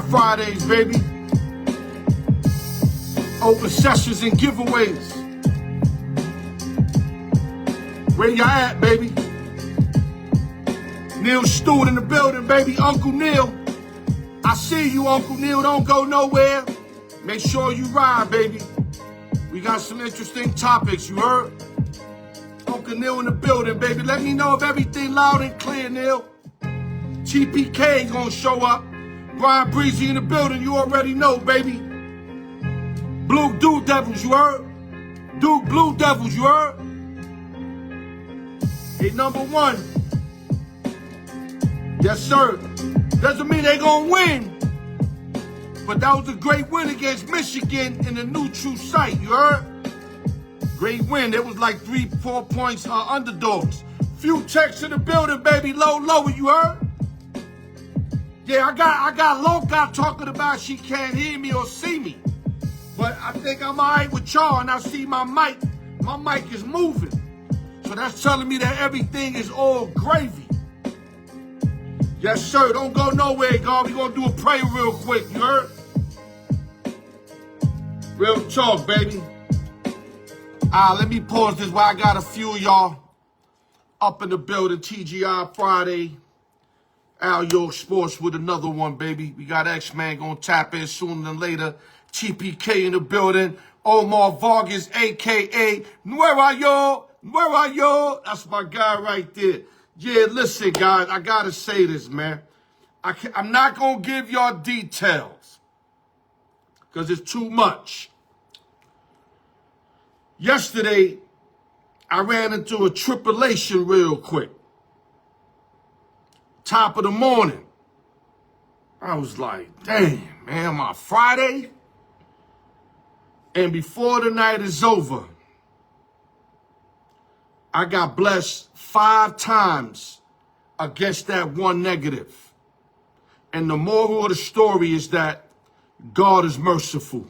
TGI Fridays, baby. Open sessions and giveaways. Where y'all at, baby? Neil Stewart in the building, baby. Uncle Neil. I see you, Uncle Neil. Don't go nowhere. Make sure you ride, baby. We got some interesting topics, you heard? Uncle Neil in the building, baby. Let me know if everything loud and clear, Neil. TPK gonna show up. Brian Breezy in the building, you already know, baby. Blue Devils, you heard? Blue Devils, you heard? Hey, number one. Yes, sir. Doesn't mean they gonna win. But that was a great win against Michigan in the neutral site, you heard? Great win. It was like 3-4 points underdogs. Few texts in the building, baby. Low, you heard? Yeah, I got Loca talking about she can't hear me or see me. But I think I'm all right with y'all, and I see my mic. My mic is moving. So that's telling me that everything is all gravy. Yes, sir. Don't go nowhere, God. We gonna do a prayer real quick, you heard? Real talk, baby. Let me pause this while I got a few of y'all up in the building. TGI Friday. Al York Sports with another one, baby. We got X-Man gonna tap in sooner than later. TPK in the building. Omar Vargas, a.k.a. Nueva York. That's my guy right there. Yeah, listen, guys. I gotta say this, man. I'm not gonna give y'all details because it's too much. Yesterday, I ran into a tribulation real quick. Top of the morning. I was like, damn, man, my Friday? And before the night is over, I got blessed 5 times against that one negative. And the moral of the story is that God is merciful.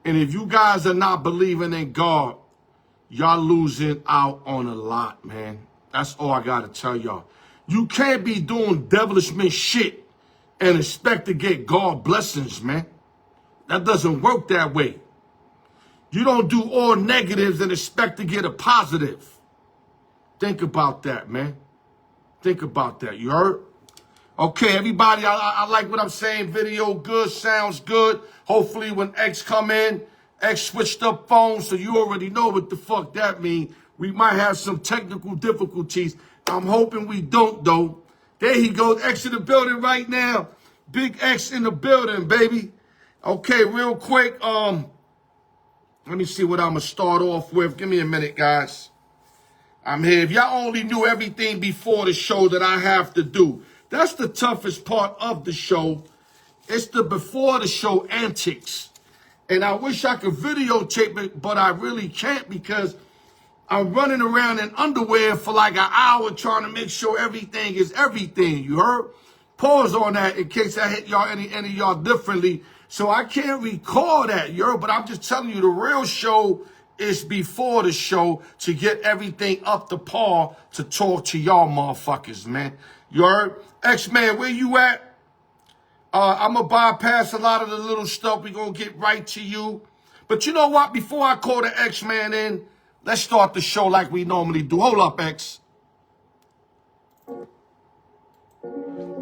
And if you guys are not believing in God, y'all losing out on a lot, man. That's all I got to tell y'all. You can't be doing devilishment shit and expect to get God blessings, man. That doesn't work that way. You don't do all negatives and expect to get a positive. Think about that, man. Think about that. You heard? Okay, everybody, I like what I'm saying. Video good, sounds good. Hopefully when X come in, X switched up phones, so you already know what the fuck that means. We might have some technical difficulties. I'm hoping we don't, though. There he goes, X in the building right now. Big X in the building, baby. Okay, real quick, let me see what I'm going to start off with. Give me a minute, guys. I'm here. If y'all only knew everything before the show that I have to do, that's the toughest part of the show. It's the before the show antics. And I wish I could videotape it, but I really can't because I'm running around in underwear for like an hour trying to make sure everything is everything. You heard? Pause on that in case I hit y'all any of y'all differently. So I can't record that, you heard? But I'm just telling you the real show is before the show to get everything up to par to talk to y'all motherfuckers, man. You heard? X-Man, where you at? I'm going to bypass a lot of the little stuff. We're going to get right to you. But you know what? Before I call the X-Man in, let's start the show like we normally do. Hold up, X.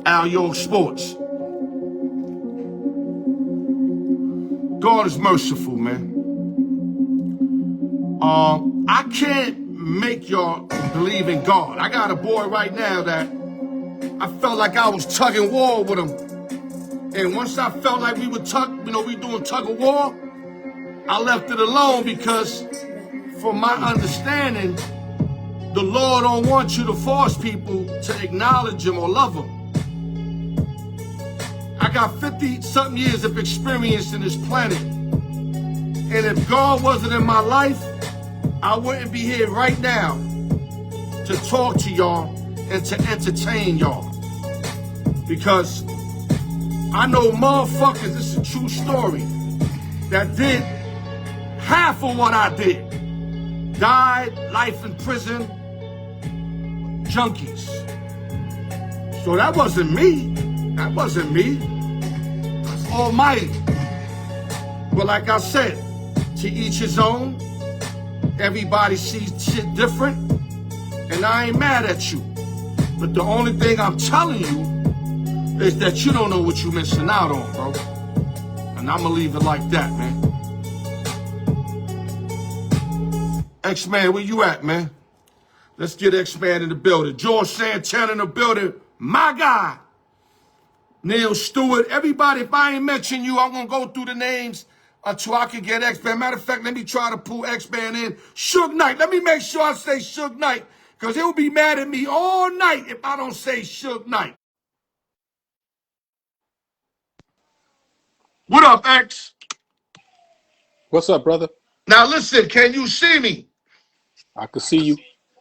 Al York Sports. God is merciful, man. I can't make y'all believe in God. I got a boy right now that I felt like I was tugging war with him. And once I felt like we doing tug of war, I left it alone because from my understanding, the Lord don't want you to force people to acknowledge him or love him. I got 50-something years of experience in this planet. And if God wasn't in my life, I wouldn't be here right now to talk to y'all and to entertain y'all. Because I know motherfuckers, this is a true story, that did half of what I did. Died, life in prison, junkies. So that wasn't me. That wasn't me. Almighty. But like I said, to each his own. Everybody sees shit different. And I ain't mad at you. But the only thing I'm telling you is that you don't know what you're missing out on, bro. And I'm gonna leave it like that, man. X-Man, where you at, man? Let's get X-Man in the building. George Santana in the building. My guy. Neil Stewart. Everybody, if I ain't mention you, I'm gonna go through the names until I can get X-Man. Matter of fact, let me try to pull X-Man in. Suge Knight. Let me make sure I say Suge Knight, because he'll be mad at me all night if I don't say Suge Knight. What up, X? What's up, brother? Now listen, can you see me? I can see you.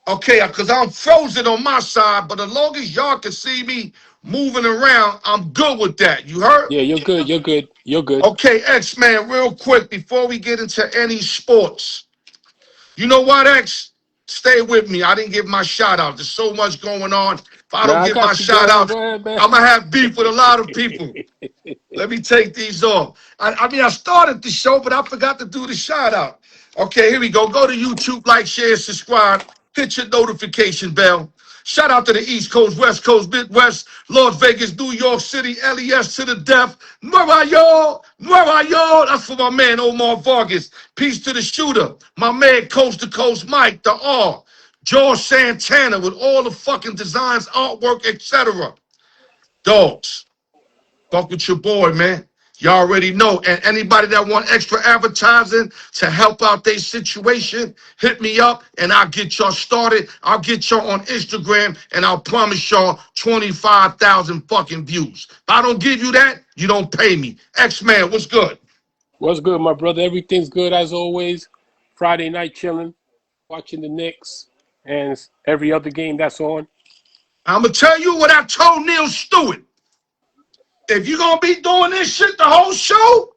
Okay, because I'm frozen on my side, but as long as y'all can see me moving around, I'm good with that. You heard? Yeah, you're good. You're good. You're good. Okay, X-Man, real quick, before we get into any sports. You know what, X? Stay with me. I didn't give my shout out. There's so much going on. If I don't give my shout out, I'm going to have beef with a lot of people. Let me take these off. I mean, I started the show, but I forgot to do the shout out. Okay, here we go. Go to YouTube, like, share, subscribe. Hit your notification bell. Shout out to the East Coast, West Coast, Midwest, Las Vegas, New York City, LES to the death. Nueva York, Nueva York. That's for my man, Omar Vargas. Peace to the shooter. My man, Coast to Coast Mike, the R. George Santana with all the fucking designs, artwork, etc. Dogs. Fuck with your boy, man. Y'all already know. And anybody that want extra advertising to help out their situation, hit me up and I'll get y'all started. I'll get y'all on Instagram and I'll promise y'all 25,000 fucking views. If I don't give you that, you don't pay me. X-Man, what's good? What's good, my brother? Everything's good as always. Friday night chilling, watching the Knicks and every other game that's on. I'm going to tell you what I told Neil Stewart. If you're going to be doing this shit the whole show,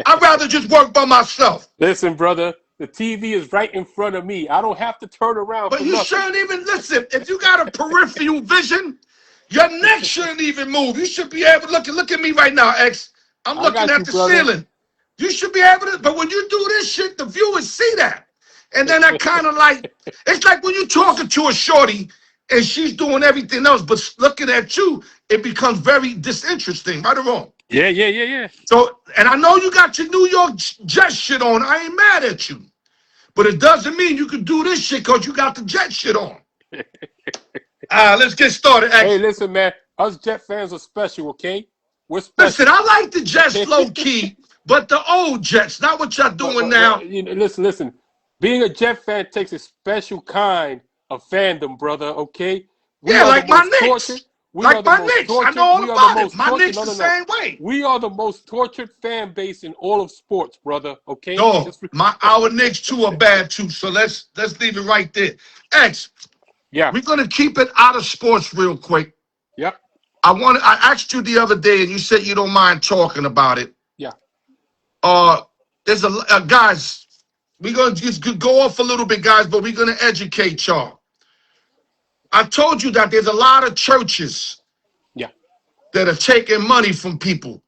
I'd rather just work by myself. Listen, brother, the TV is right in front of me. I don't have to turn around. But you shouldn't even listen. If you got a peripheral vision, your neck shouldn't even move. You should be able to look at me right now, X. I'm looking at the ceiling. You should be able to, but when you do this shit, the viewers see that. And then I kind of like, it's like when you're talking to a shorty and she's doing everything else, but looking at you, it becomes very disinteresting, right or wrong? Yeah. So, and I know you got your New York Jets shit on. I ain't mad at you. But it doesn't mean you can do this shit because you got the Jet shit on. Let's get started. Hey, listen, man. Us Jet fans are special, okay? We're special. Listen, I like the Jets low-key, but the old Jets, not what y'all doing now. You know, listen. Being a Jet fan takes a special kind of fandom, brother, okay? Yeah, like my Knicks. Like my Knicks. I know all about it. My Knicks the same way. We are the most tortured fan base in all of sports, brother, okay? No, our Knicks too are bad too, so let's leave it right there. X, yeah, we're going to keep it out of sports real quick. Yep. I asked you the other day, and you said you don't mind talking about it. Yeah. There's guys, we're going to just go off a little bit, guys, but we're going to educate y'all. I told you that there's a lot of churches that are taking money from people.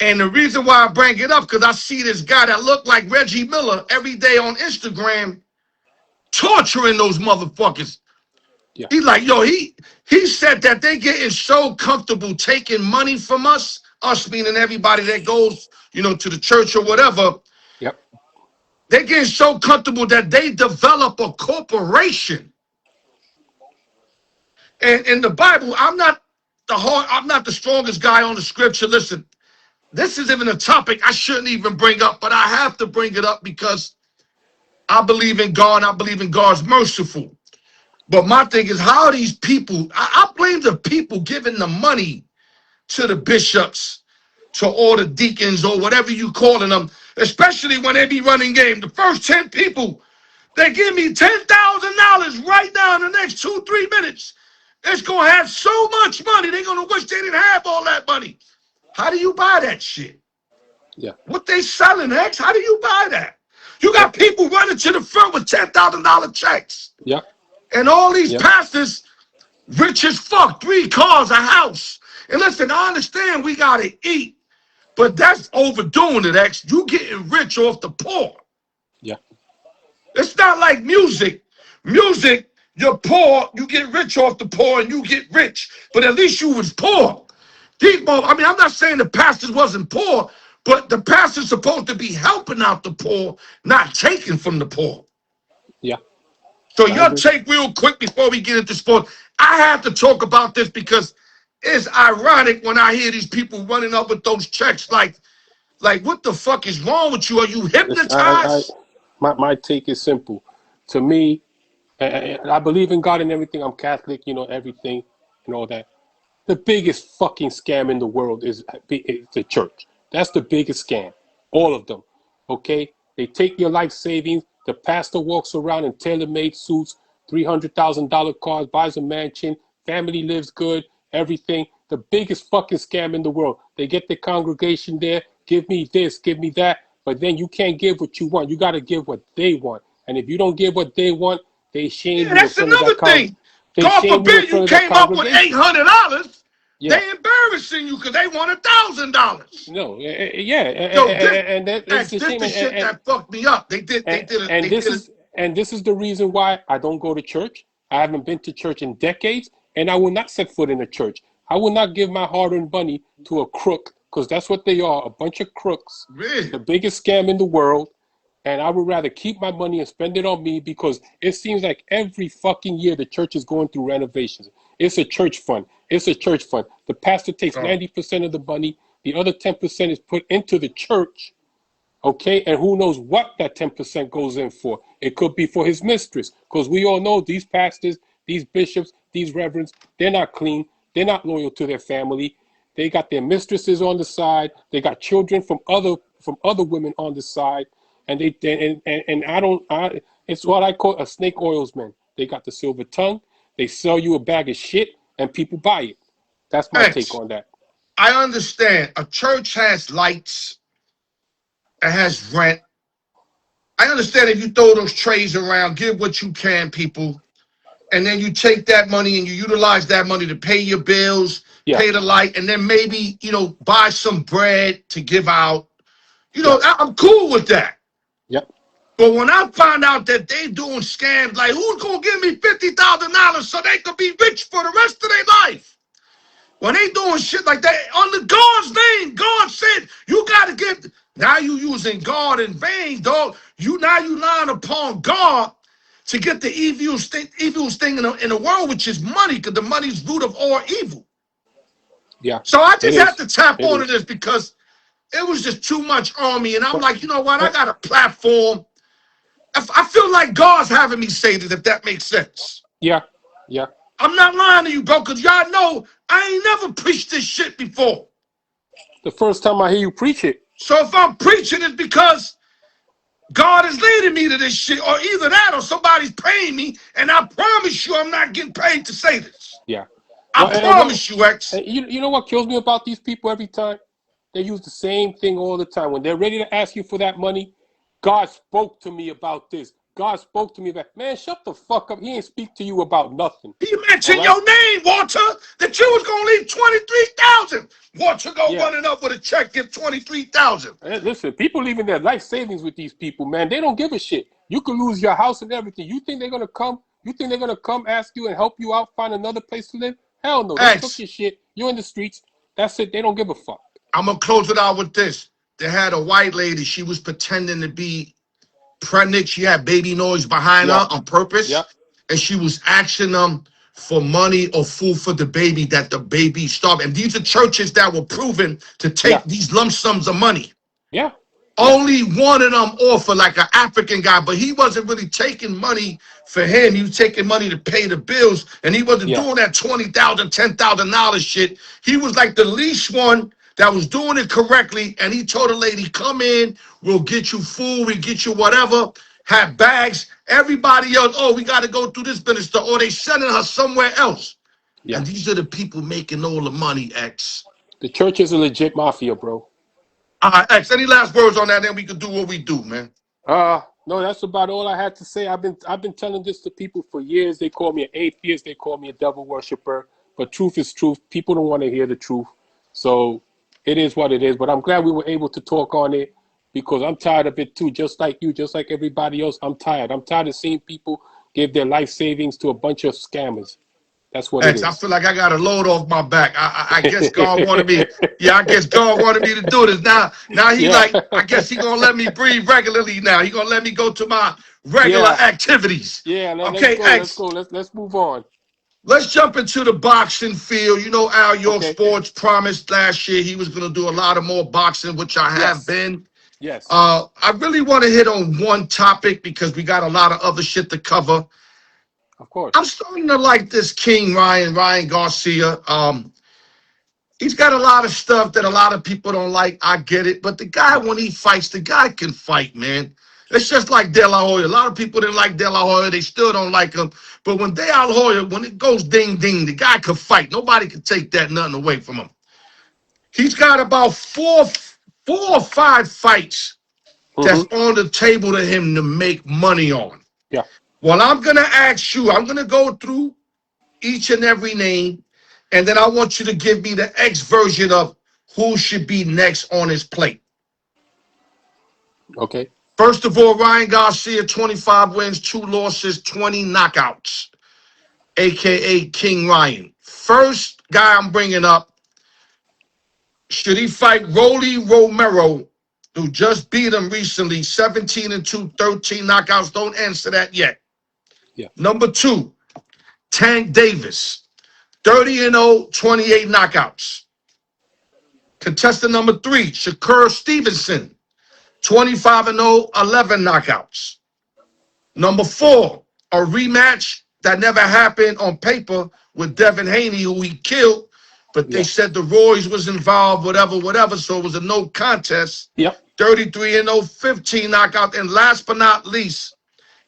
And the reason why I bring it up, because I see this guy that looked like Reggie Miller every day on Instagram torturing those motherfuckers. Yeah. He's like, yo, he said that they getting so comfortable taking money from us meaning everybody that goes, to the church or whatever. Yep. They getting so comfortable that they develop a corporation. And in the Bible, I'm not the strongest guy on the scripture. Listen, this is even a topic I shouldn't even bring up, but I have to bring it up because I believe in God and I believe in God's merciful. But my thing is, how are these people, I blame the people giving the money to the bishops, to all the deacons or whatever you calling them, especially when they be running game. The first 10 people, they give me $10,000 right now in the next 2-3 minutes. It's going to have so much money, they're going to wish they didn't have all that money. How do you buy that shit? Yeah. What they selling, X? How do you buy that? You got people running to the front with $10,000 checks. Yeah. And all these pastors, rich as fuck, 3 cars, a house. And listen, I understand we got to eat. But that's overdoing it, X. You getting rich off the poor. Yeah. It's not like music. Music, you're poor, you get rich off the poor, and you get rich. But at least you was poor. I mean, I'm not saying the pastors wasn't poor, but the pastor's supposed to be helping out the poor, not taking from the poor. Yeah. So I your agree. take real quick before we get into sports. I have to talk about this because it's ironic when I hear these people running up with those checks like what the fuck is wrong with you? Are you Listen, hypnotized? my take is simple. To me, I believe in God and everything. I'm Catholic, you know, everything and all that. The biggest fucking scam in the world is the church. That's the biggest scam. All of them. Okay? They take your life savings. The pastor walks around in tailor-made suits, $300,000 cars, buys a mansion, family lives good, everything. The biggest fucking scam in the world. They get the congregation there, give me this, give me that, but then you can't give what you want. You got to give what they want. And if you don't give what they want, they shame Yeah, you in that's front of another that thing. they God shame you in forbid you front of that came up with congregation. $800. Yeah. They embarrassing you because they want $1,000. No. Yeah. Yo, And that it's a this shame. the shit that fucked me up. They did And they did it. this is the reason why I don't go to church. I haven't been to church in decades, and I will not set foot in a church. I will not give my hard-earned money to a crook, because that's what they are, a bunch of crooks. Man. The biggest scam in the world. And I would rather keep my money and spend it on me, because it seems like every fucking year the church is going through renovations. It's a church fund. It's a church fund. The pastor takes 90% of the money. The other 10% is put into the church. Okay, and who knows what that 10% goes in for? It could be for his mistress, because we all know these pastors, these bishops, these reverends, they're not clean. They're not loyal to their family. They got their mistresses on the side. They got children from other women on the side, and it's what I call a snake oilsman. They got the silver tongue. They sell you a bag of shit, and people buy it. That's my take X, on that. I understand. A church has lights. It has rent. I understand if you throw those trays around, give what you can, people, and then you take that money and you utilize that money to pay your bills, Yeah, pay the light, and then maybe, buy some bread to give out. yeah, I'm cool with that. yep, But when I find out that they doing scams, like who's gonna give me $50,000 so they could be rich for the rest of their life? When they doing shit like that, under God's name, God said you gotta get. Now you using God in vain, dog. You lying upon God to get the evilest thing in the world, which is money, because the money's root of all evil. yeah. So I It just had is. to tap It onto is. this because it was just too much on me, and I'm But like, you know what? I but got a platform. I feel like God's having me say this, if that makes sense. yeah, yeah. I'm not lying to you, bro, because y'all know I ain't never preached this shit before. The first time I hear you preach it, So if I'm preaching, it's because God is leading me to this shit, or either that or somebody's paying me, and I promise you I'm not getting paid to say this. yeah. I Well, promise you, X. you know what kills me about these people every time? They use the same thing all the time. When they're ready to ask you for that money, God spoke to me about this. God spoke to me about, man, shut the fuck up. He ain't speak to you about nothing. He All mentioned right? your name, Walter, that you was gonna leave 23,000. Walter go Yeah. running up with a check, give 23,000. Listen, people leaving their life savings with these people, man. They don't give a shit. You could lose your house and everything. You think they're gonna come? You think they're gonna come ask you and help you out, find another place to live? Hell no. They took X, your shit. You're in the streets. That's it. They don't give a fuck. I'm gonna close it out with this. They had a white lady. She was pretending to be pregnant. She had baby noise behind Yeah. her on purpose, Yeah. and she was asking them for money or food for the baby that the baby starved. And these are churches that were proven to Yeah. take these lump sums of money. Yeah. Yeah. Only one of them offered, like an African guy, but he wasn't really taking money for him. He was taking money to pay the bills, and he wasn't Yeah. doing that $20,000, $10,000 shit. He was like the least one that was doing it correctly, and he told the lady, come in, we'll get you food, we get you whatever, have bags. Everybody else, oh, we got to go through this minister, or they sending her somewhere else. Yeah. And these are the people making all the money, X. The church is a legit mafia, bro. All right, X, any last words on that? Then we can do what we do, man. No, that's about all I had to say. I've been telling this to people for years. They call me an atheist. They call me a devil worshiper. But truth is truth. People don't want to hear the truth. So It is what it is. But I'm glad we were able to talk on it because I'm tired of it too. Just like you, just like everybody else, I'm tired. I'm tired of seeing people give their life savings to a bunch of scammers. That's what it X, I is. feel like I got a load off my back. I guess God wanted me. Yeah, I guess God wanted me to do this. Now he Yeah. like, I guess he gonna let me breathe regularly now. He gonna let me go to my regular Yeah. activities. Yeah. Let's Okay, go. Let's X, go. Let's move on. let's jump into the boxing field. You know, Al York Okay. Sports promised last year he was gonna do a lot of more boxing, which I have Yes. been. Yes. I really want to hit on one topic because we got a lot of other shit to cover. Of course. I'm starting to like this King Ryan Garcia. He's got a lot of stuff that a lot of people don't like. I get it. But the guy, when he fights, the guy can fight, man. It's just like De La Hoya. A lot of people didn't like De La Hoya. They still don't like him. But when De La Hoya, when it goes ding, ding, the guy can fight. Nobody can take that nothing away from him. He's got about four or five fights that's on the table to him to make money on. Yeah. Well, I'm going to ask you, I'm going to go through each and every name, and then I want you to give me the X version of who should be next on his plate. Okay. First of all, Ryan Garcia, 25 wins, 2 losses, 20 knockouts, a.k.a. King Ryan. First guy I'm bringing up, should he fight Rolly Romero, who just beat him recently, 17-2, 13 knockouts? Don't answer that yet. Yeah. Number 2, Tank Davis, 30-0, 28 knockouts. Contestant number 3, Shakur Stevenson, 25-0, 11 knockouts. Number 4, a rematch that never happened on paper with Devin Haney, who he killed, but they said the Roy's was involved, whatever, so it was a no contest. Yep. 33-0, 15 knockout. And last but not least,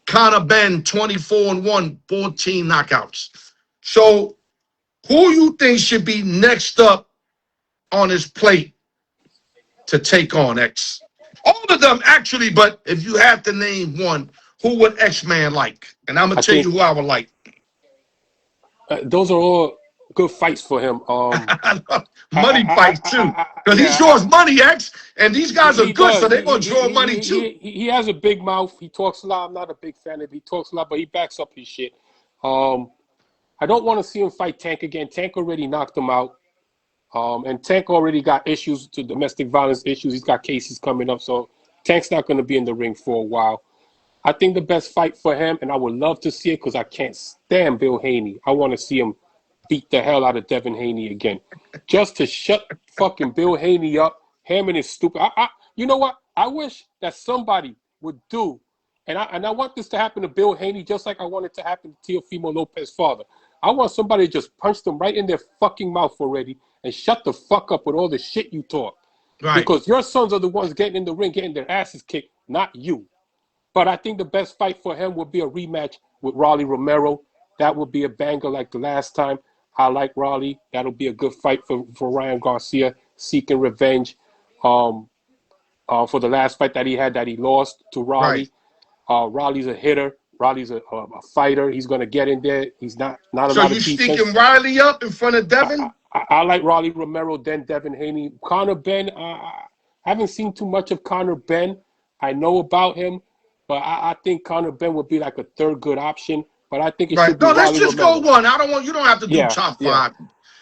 Conor Benn, 24-1, 14 knockouts. So who you think should be next up on his plate to take on X? All of them, actually, but if you have to name one, who would X-Man like? And I'm going to tell you who I would like. Those are all good fights for him. Money fights, too. Because he draws money, X, and these guys are good, so they're going to draw money, too. He has a big mouth. He talks a lot. I'm not a big fan of it. He talks a lot, but he backs up his shit. I don't want to see him fight Tank again. Tank already knocked him out. And Tank already got issues to domestic violence issues. He's got cases coming up, so Tank's not going to be in the ring for a while. I think the best fight for him, and I would love to see it because I can't stand Bill Haney. I want to see him beat the hell out of Devin Haney again. Just to shut fucking Bill Haney up. Him and his stupid... you know what? I wish that somebody would do, and I want this to happen to Bill Haney just like I want it to happen to Teofimo Lopez's father. I want somebody to just punch them right in their fucking mouth already and shut the fuck up with all the shit you talk. Right. Because your sons are the ones getting in the ring, getting their asses kicked, not you. But I think the best fight for him would be a rematch with Rolly Romero. That would be a banger like the last time. I like Rolly. That'll be a good fight for Ryan Garcia, seeking revenge for the last fight that he had that he lost to Rolly. Right. Rolly's a hitter. Rolly's a fighter. He's going to get in there. He's not a lot of defense. So you sticking Riley up in front of Devin? I like Rolly Romero, then Devin Haney. Conor Benn, I haven't seen too much of Conor Benn. I know about him. But I think Conor Benn would be like a third good option. But I think it should be let's just Romero. go one. You don't have to do top 5.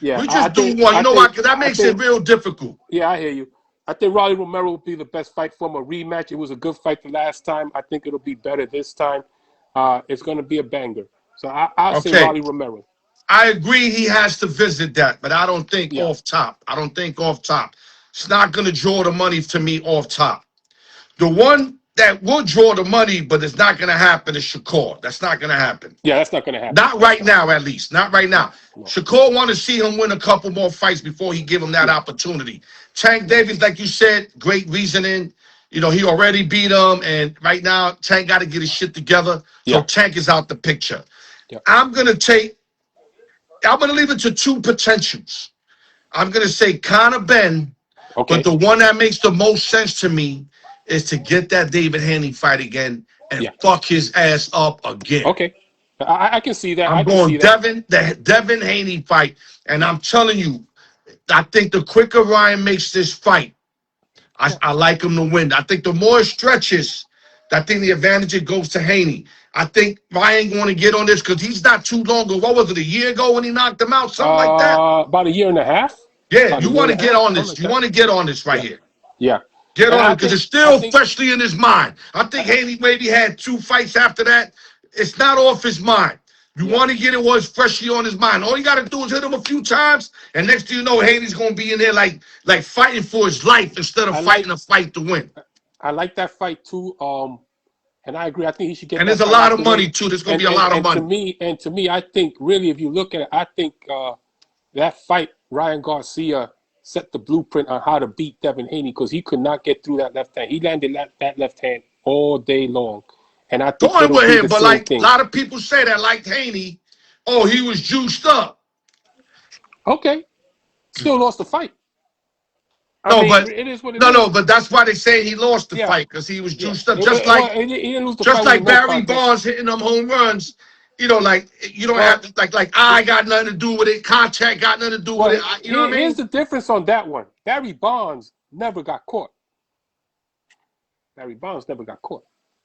Yeah. We just do one. You know why? Because that makes it real difficult. Yeah, I hear you. I think Rolly Romero would be the best fight for him. A rematch. It was a good fight the last time. I think it'll be better this time. It's going to be a banger. So I'll say Rolly Romero. I agree he has to visit that, but I don't think off top. It's not going to draw the money to me off top. The one that will draw the money, but it's not going to happen is Shakur. That's not going to happen. Yeah, that's not going to happen. Not right now, at least. Not right now. No. Shakur want to see him win a couple more fights before he give him that opportunity. Tank Davis, like you said, great reasoning. You know, he already beat him, and right now, Tank got to get his shit together. So Tank is out the picture. Yeah. I'm going to leave it to 2 potentials. I'm going to say Conor Benn, but the one that makes the most sense to me is to get that David Haney fight again and fuck his ass up again. Okay. I can see that. I'm going Devin Haney fight, and I'm telling you, I think the quicker Ryan makes this fight, I like him to win. I think the more it stretches, I think the advantage it goes to Haney. I think Ryan going to get on this because he's not too long ago. What was it, a year ago when he knocked him out? Something like that. About a year and a half. Yeah, you want to get on this. You want to get on this right here. Yeah. Get on it because it's still freshly in his mind. I think Haney maybe had 2 fights after that. It's not off his mind. You want to get it while it's freshly on his mind. All you got to do is hit him a few times, and next thing you know, Haney's going to be in there like fighting for his life instead of fighting a fight to win. I like that fight too. And I agree. I think he should get. And there's a lot of money too. There's going to be a lot of money. To me, I think really, if you look at it, I think that fight, Ryan Garcia set the blueprint on how to beat Devin Haney because he could not get through that left hand. He landed that left hand all day long. And I think going with him, but like a lot of people say that like Haney, oh, he was juiced up. Okay. Still lost the fight. But it is what it is. But that's why they say he lost the fight because he was juiced up. Just like Barry Bonds hitting them home runs. You know, like you don't have to like I got nothing to do with it. Contact got nothing to do with it. You know what I mean? Here's the difference on that one. Barry Bonds never got caught.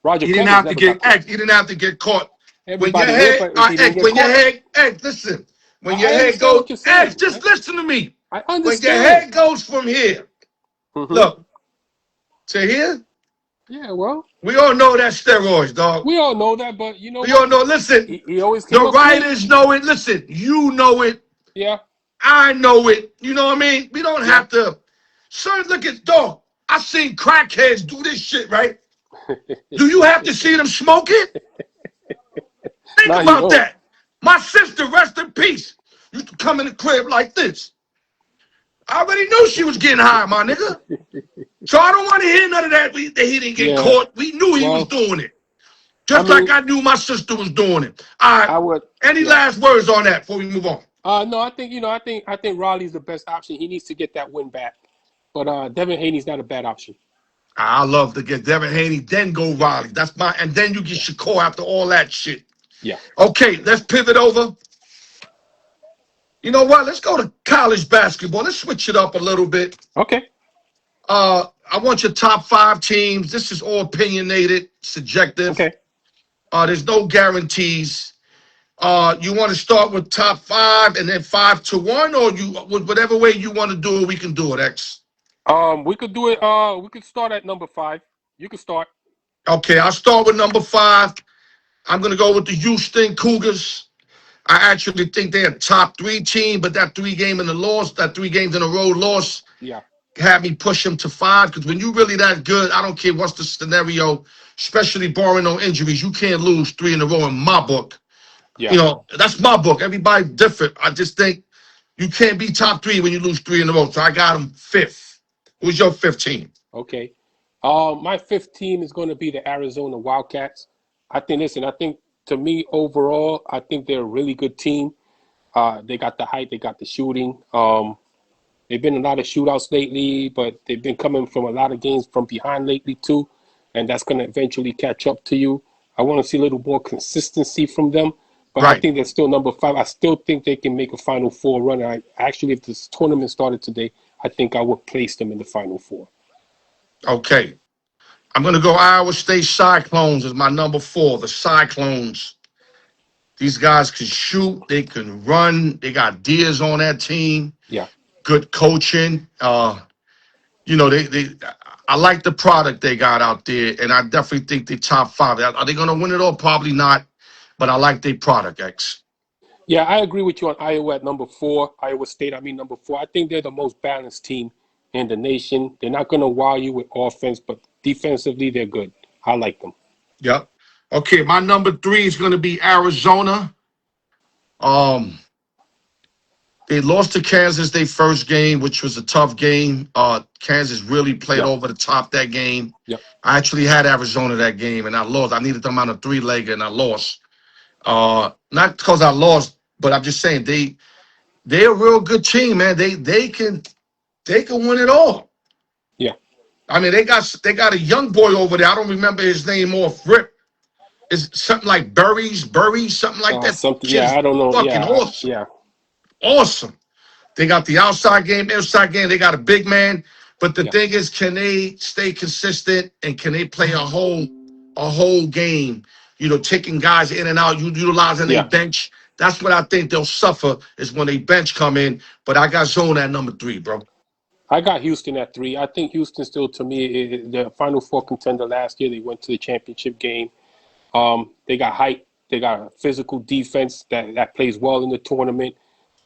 Roger he didn't have to get He didn't have to get caught. When your head, listen. When your head goes, just listen to me. I understand. When your head goes from here, look, to here. Yeah, well, we all know that's steroids, dog. We all know that, but you know, we all know. Listen, he always the writers know it. Listen, you know it. Yeah, I know it. You know what I mean? We don't have to. Sir, look at dog. I seen crackheads do this shit, right? Do you have to see them smoke it? Think about that. My sister, rest in peace, used to come in the crib like this. I already knew she was getting high, my nigga. So I don't want to hear none of that. That he didn't get caught. We knew he was doing it. Just like I knew my sister was doing it. All right. Any last words on that before we move on? No, I think I think Raleigh's the best option. He needs to get that win back. But Devin Haney's not a bad option. I love to get Devin Haney, then go Raleigh. That's my, and then you get Shakur after all that shit. Yeah. Okay, let's pivot over. You know what? Let's go to college basketball. Let's switch it up a little bit. Okay. I want your top 5 teams. This is all opinionated, subjective. Okay. There's no guarantees. You want to start with top 5 and then 5 to 1, or whatever way you want to do it, we can do it, X. We could do it. We could start at number 5. You can start. Okay, I'll start with number 5. I'm gonna go with the Houston Cougars. I actually think they're a top 3 team, but that 3 games in a row loss, had me push them to 5. Because when you really that good, I don't care what's the scenario, especially barring no injuries, you can't lose 3 in a row in my book. Yeah. You know, that's my book. Everybody different. I just think you can't be top 3 when you lose 3 in a row. So I got them 5th. Who's your 5th team? Okay. My 5th team is going to be the Arizona Wildcats. I think to me, overall, I think they're a really good team. They got the height, they got the shooting. They've been in a lot of shootouts lately, but they've been coming from a lot of games from behind lately too, and that's going to eventually catch up to you. I want to see a little more consistency from them, but I think they're still number 5. I still think they can make a Final Four run. Actually, if this tournament started today, I think I would place them in the Final Four. Okay. I'm going to go Iowa State Cyclones as my number 4, the Cyclones. These guys can shoot. They can run. They got Diaz on that team. Yeah. Good coaching. You know, I like the product they got out there, and I definitely think they top 5. Are they going to win it all? Probably not, but I like their product, X. Yeah, I agree with you on Iowa at number 4. Iowa State, number 4. I think they're the most balanced team in the nation. They're not going to wow you with offense, but defensively, they're good. I like them. Yep. Okay, my number 3 is going to be Arizona. They lost to Kansas their first game, which was a tough game. Kansas really played over the top that game. Yep. I actually had Arizona that game, and I lost. I needed them on a 3-legger, and I lost. Not because I lost, but I'm just saying they're a real good team, man. They can win it all. Yeah. I mean, they got a young boy over there. I don't remember his name off rip. It's something like Burry, something like that. Something, I don't know. Fucking awesome. Yeah. Awesome. They got the outside game, inside game. They got a big man. But the Yeah. thing is, can they stay consistent and can they play a whole game? You know, taking guys in and out, utilizing their Yeah. bench. That's what I think they'll suffer is when they bench come in. But I got zone at number 3, bro. I got Houston at 3. I think Houston still, to me, is the Final Four contender last year. They went to the championship game. They got height. They got a physical defense that plays well in the tournament.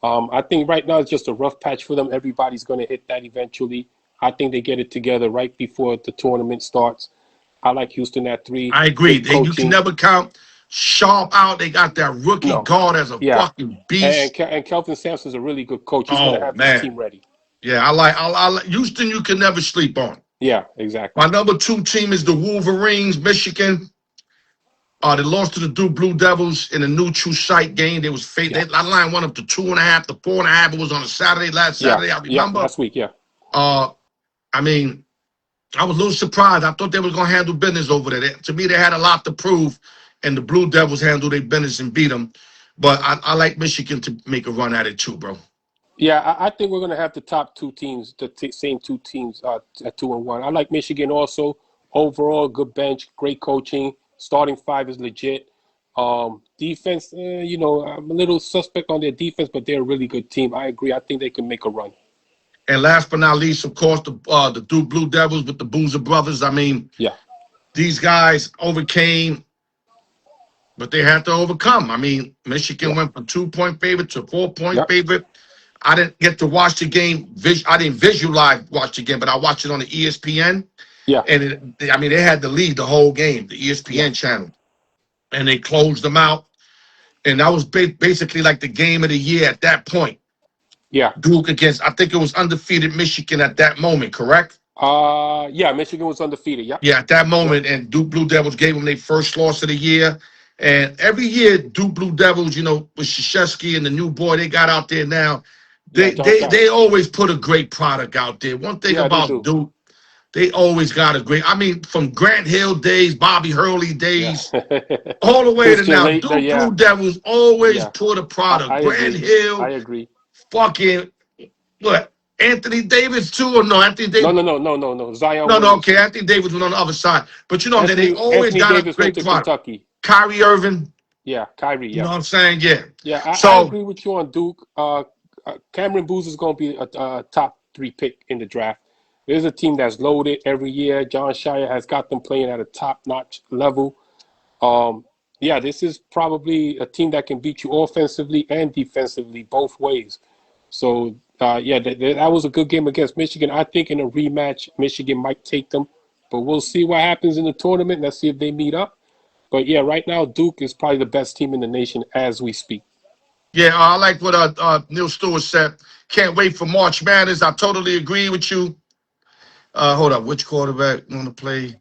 I think right now it's just a rough patch for them. Everybody's going to hit that eventually. I think they get it together right before the tournament starts. I like Houston at 3. I agree. Good You can never count Sharp out. They got that rookie guard as a fucking beast. And Kelvin Sampson's a really good coach. He's going to have his team ready. Yeah, I like Houston. You can never sleep on. Yeah, exactly. My number 2 team is the Wolverines, Michigan. They lost to the Duke Blue Devils in a neutral site game. They was that line went up to 2.5 to 4.5. It was on a Saturday, last Saturday. I remember. Last week. Yeah. I mean, I was a little surprised. I thought they were going to handle business over there. To me, they had a lot to prove, and the Blue Devils handled their business and beat them. But I like Michigan to make a run at it too, bro. Yeah, I think we're going to have the top 2 teams, the same 2 teams at 2-1. I like Michigan also. Overall, good bench, great coaching. Starting 5 is legit. Defense, I'm a little suspect on their defense, but they're a really good team. I agree. I think they can make a run. And last but not least, of course, the Duke Blue Devils with the Boozer brothers. I mean, these guys overcame, but they had to overcome. I mean, Michigan went from 2-point favorite to 4-point favorite. I didn't get to watch the game. I didn't watch the game, but I watched it on the ESPN. Yeah. And they had the lead the whole game, the ESPN channel. And they closed them out. And that was basically like the game of the year at that point. Yeah. Duke against, I think it was undefeated Michigan at that moment, correct? Michigan was undefeated. Yeah. Yeah, at that moment, and Duke Blue Devils gave them their first loss of the year. And every year, Duke Blue Devils, with Krzyzewski and the new boy they got out there now, they always put a great product out there. One thing about Duke, they always got a great, from Grant Hill days, Bobby Hurley days, all the way to now. Duke Blue Devils always put a product. Grant Hill. I agree. Fucking, what? Anthony Davis too, or no? Anthony Davis. No. Zion. No. Okay, Anthony Davis was on the other side, but they always got a great product. Kentucky. Kyrie Irving. Yeah, Kyrie. Yeah. You know what I'm saying? Yeah. Yeah, I agree with you on Duke. Cameron Boozer is going to be a top 3 pick in the draft. There's a team that's loaded every year. John Shire has got them playing at a top-notch level. This is probably a team that can beat you offensively and defensively both ways. So, that was a good game against Michigan. I think in a rematch, Michigan might take them. But we'll see what happens in the tournament. Let's see if they meet up. But, right now, Duke is probably the best team in the nation as we speak. Yeah, I like what Neil Stewart said. Can't wait for March Madness. I totally agree with you. Hold up. Which quarterback want to play?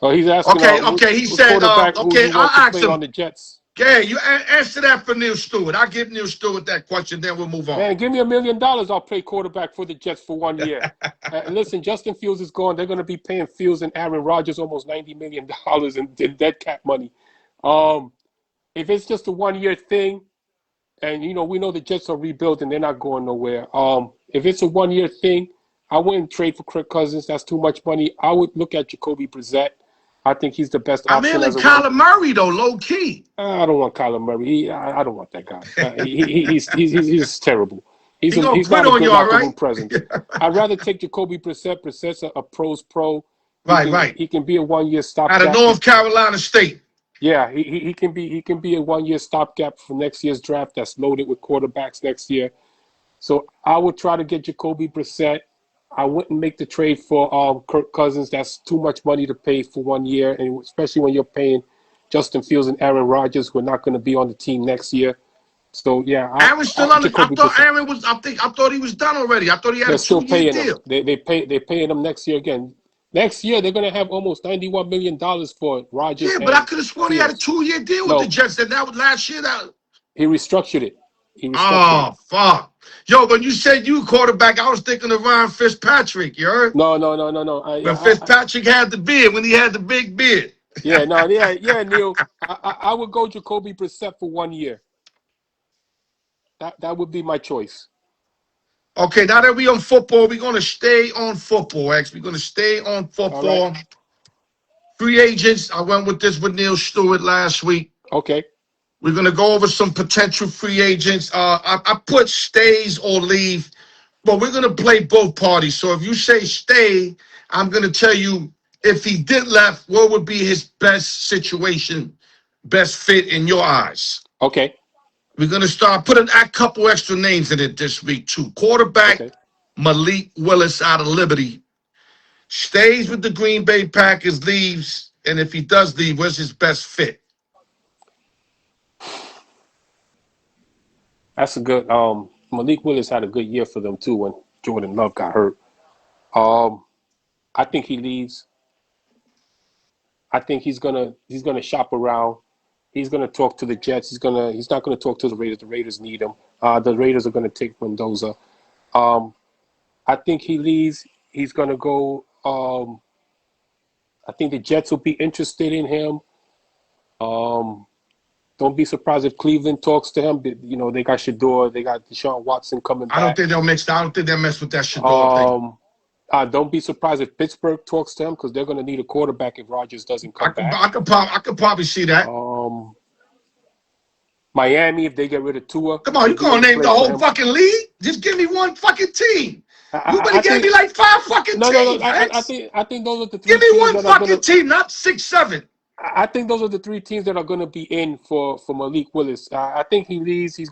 Oh, he's asking. Okay. He said, I'll ask him. On the Jets. Yeah, you answer that for Neil Stewart. I'll give Neil Stewart that question, then we'll move on. Man, give me $1 million. I'll play quarterback for the Jets for 1 year. Listen, Justin Fields is gone. They're going to be paying Fields and Aaron Rodgers almost $90 million in dead cap money. If it's just a 1 year thing, and we know the Jets are rebuilding, they're not going nowhere. If it's a 1 year thing, I wouldn't trade for Kirk Cousins. That's too much money. I would look at Jacoby Brissett. I think he's the best option. Kyler Murray, though, low key. I don't want Kyler Murray. I don't want that guy. He's terrible. He's not a good locker room presence. I'd rather take Jacoby Brissett. Brissett's a pro's pro. Right. He can be a 1 year stopgap. Out of North Carolina State. Yeah, he can be a 1 year stopgap for next year's draft that's loaded with quarterbacks next year. So I would try to get Jacoby Brissett. I wouldn't make the trade for Kirk Cousins. That's too much money to pay for 1 year, and especially when you're paying Justin Fields and Aaron Rodgers, who are not going to be on the team next year. So Aaron's still on. I thought Aaron was. I thought he was done already. I thought he had a 2 year deal. They're paying him next year again. Next year they're going to have almost $91 million for Rodgers. Yeah, but I could have sworn he had a 2 year deal with the Jets. And that was last year. He restructured it. Oh, fuck. Yo, when you said you quarterback, I was thinking of Ryan Fitzpatrick, you heard? No. When Fitzpatrick had the beard, when he had the big beard. Yeah, no, yeah, Neil. I would go Jacoby Brissett for 1 year. That would be my choice. Okay, now that we on football, we're gonna stay on football, X. We're gonna stay on All right. football. Free agents. I went with this with Neil Stewart last week. Okay. We're gonna go over some potential free agents. I put stays or leave, but we're gonna play both parties. So if you say stay, I'm gonna tell you if he did left, what would be his best situation, best fit in your eyes. Okay. We're gonna start putting a couple extra names in it this week too. Quarterback Okay. Malik Willis out of Liberty stays with the Green Bay Packers, leaves, and if he does leave, where's his best fit? That's a good. Malik Willis had a good year for them too when Jordan Love got hurt. I think he leaves. I think he's gonna shop around. He's gonna talk to the Jets. He's not gonna talk to the Raiders. The Raiders need him. The Raiders are gonna take Mendoza. I think he leaves. He's gonna go. I think the Jets will be interested in him. Don't be surprised if Cleveland talks to him. You know, they got Shador, they got Deshaun Watson coming back. I don't think they'll mix. I don't think they'll mess with that Shador thing. Don't be surprised if Pittsburgh talks to him because they're going to need a quarterback if Rodgers doesn't come back. I could probably see that. Miami, if they get rid of Tua. Come on, you gonna name the whole fucking league? Just give me one fucking team. You better give me like 5 fucking teams. No. I think those are the 3 Give me teams one fucking team, not 6, 7. I think those are the 3 teams that are going to be in for Malik Willis. I think he leaves. He's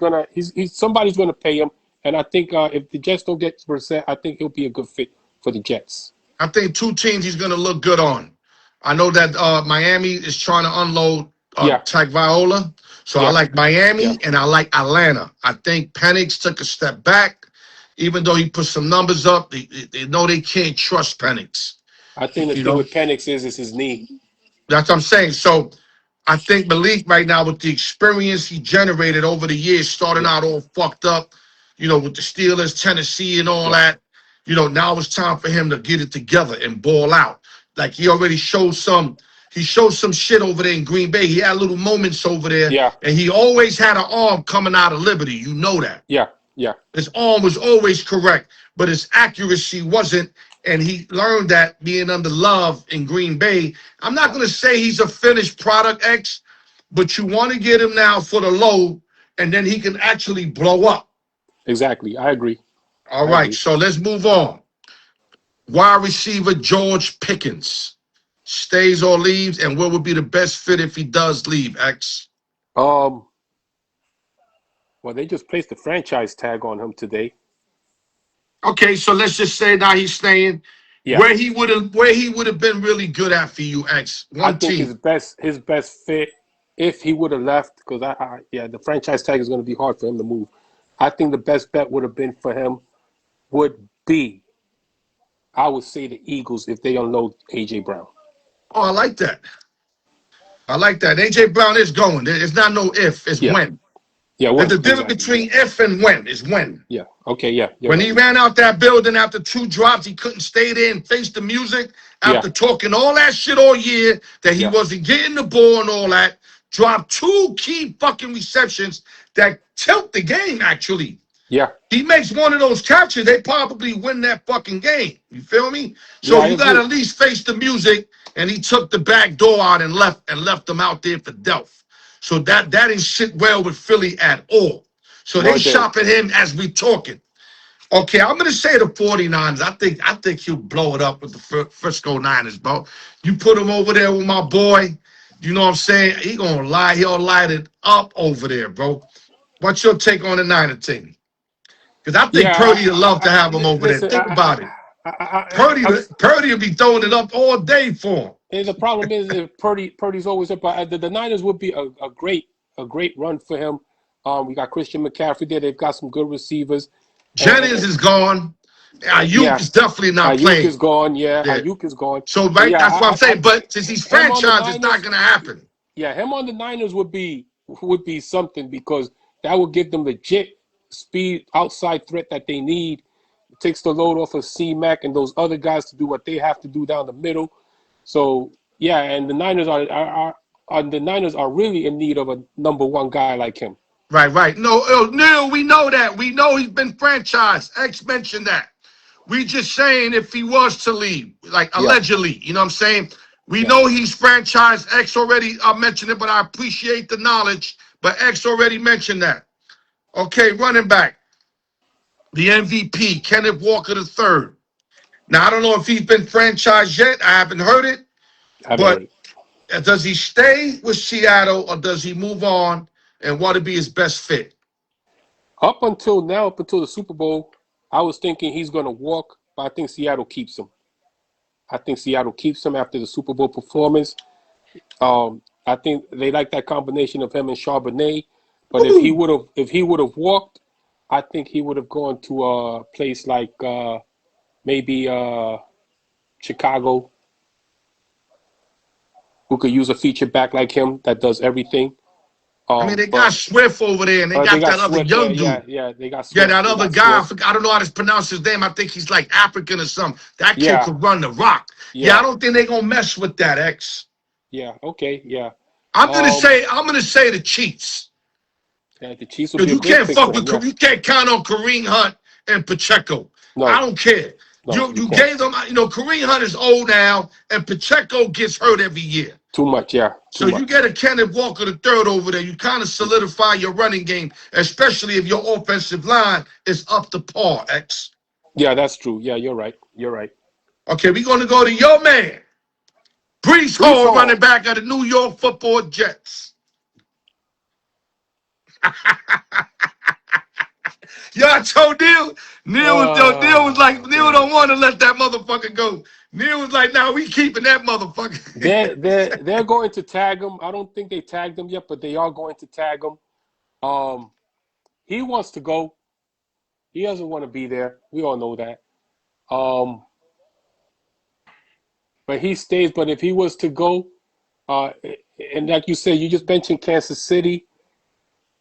somebody's going to pay him, and I think if the Jets don't get Brissett, I think he'll be a good fit for the Jets. I think 2 teams he's going to look good on. I know that Miami is trying to unload Tagovailoa, so I like Miami and I like Atlanta. I think Penix took a step back, even though he put some numbers up. They know they can't trust Penix. I think the thing with Penix is his knee. That's what I'm saying. So I think Malik right now, with the experience he generated over the years, starting out all fucked up, with the Steelers, Tennessee, and all that, now it's time for him to get it together and ball out. Like he already showed some shit over there in Green Bay. He had little moments over there. Yeah. And he always had an arm coming out of Liberty. You know that. Yeah. His arm was always correct, but his accuracy wasn't. And he learned that being under Love in Green Bay. I'm not going to say he's a finished product, X, but you want to get him now for the low, and then he can actually blow up. Exactly. I agree. All right, so let's move on. Wide receiver George Pickens stays or leaves, and what would be the best fit if he does leave, X? Well, they just placed the franchise tag on him today. Okay, so let's just say now he's staying. Yeah. Where he would have been really good at for you, X. I think his best fit if he would have left, because the franchise tag is going to be hard for him to move. I think the best bet would have been for him would be, I would say, the Eagles if they unload AJ Brown. Oh, I like that. AJ Brown is going. It's not no if, it's when. Yeah, there's a difference between if and when. Is when. Yeah. Okay. Yeah. When he ran out that building after 2 drops, he couldn't stay there and face the music after talking all that shit all year that he wasn't getting the ball and all that. Dropped 2 key fucking receptions that tilt the game. Actually. Yeah. He makes one of those catches, they probably win that fucking game. You feel me? So you got to at least face the music, and he took the back door out and left them out there for Delph. So that didn't sit well with Philly at all. So they shopping him as we talking. Okay, I'm gonna say the 49ers. I think he'll blow it up with the Frisco Niners, bro. You put him over there with my boy, you know what I'm saying? He'll light it up over there, bro. What's your take on the Niner team? Because I think Purdy would love to have him over there. Think about it. Purdy will be throwing it up all day for him. And the problem is if Purdy's always up. The Niners would be a great run for him. We got Christian McCaffrey there. They've got some good receivers. Jennings is gone. Ayuk is definitely not playing. Ayuk is gone. Ayuk is gone. So that's what I'm saying. But since he's franchised, it's not going to happen. Yeah, him on the Niners would be something because that would give them legit speed, outside threat that they need. It takes the load off of C-Mac and those other guys to do what they have to do down the middle. So Yeah, and the Niners the Niners are really in need of a number one guy like him. Right. No, Neil, we know that. We know he's been franchised. X mentioned that. We just saying if he was to leave, like Yeah. allegedly, you know what I'm saying? We Yeah. know he's franchised. X already mentioned it, but I appreciate the knowledge. But X already mentioned that. Okay, running back. The MVP, Kenneth Walker III. Now, I don't know if he's been franchised yet. I haven't heard it. I haven't But heard does he stay with Seattle or does he move on and want to be his best fit? Up until now, up until the Super Bowl, I was thinking he's going to walk, but I think Seattle keeps him. I think Seattle keeps him after the Super Bowl performance. I think they like that combination of him and Charbonnet. But if he would have walked, I think he would have gone to a place like maybe Chicago, who could use a feature back like him that does everything. I mean, they got Swift over there, and they got that other Swift, young dude. Yeah, they got Swift. Yeah, that other guy. I don't know how to pronounce his name. I think he's like African or something. That kid could run the rock. Yeah, I don't think they're gonna mess with that, X. Yeah. Okay. Yeah. I'm gonna say the Chiefs. Yeah, the Chiefs will be You can't fuck with. You can't count on Kareem Hunt and Pacheco. No. I don't care. No, you gave them. You know, Kareem Hunt is old now, and Pacheco gets hurt every year. Too much, yeah. So you get a Kenneth Walker III over there. You kind of solidify your running game, especially if your offensive line is up to par, X. Yeah, that's true. Yeah, you're right. You're right. Okay, we're going to go to your man, Breece Hall, running back of the New York Football Jets. Yo, I told Neil. Neil was like, Neil don't want to let that motherfucker go. Neil was like, "Nah, we keeping that motherfucker." They're going to tag him. I don't think they tagged him yet, but they are going to tag him. He wants to go. He doesn't want to be there. We all know that. But he stays. But if he was to go, and like you said, you just mentioned Kansas City.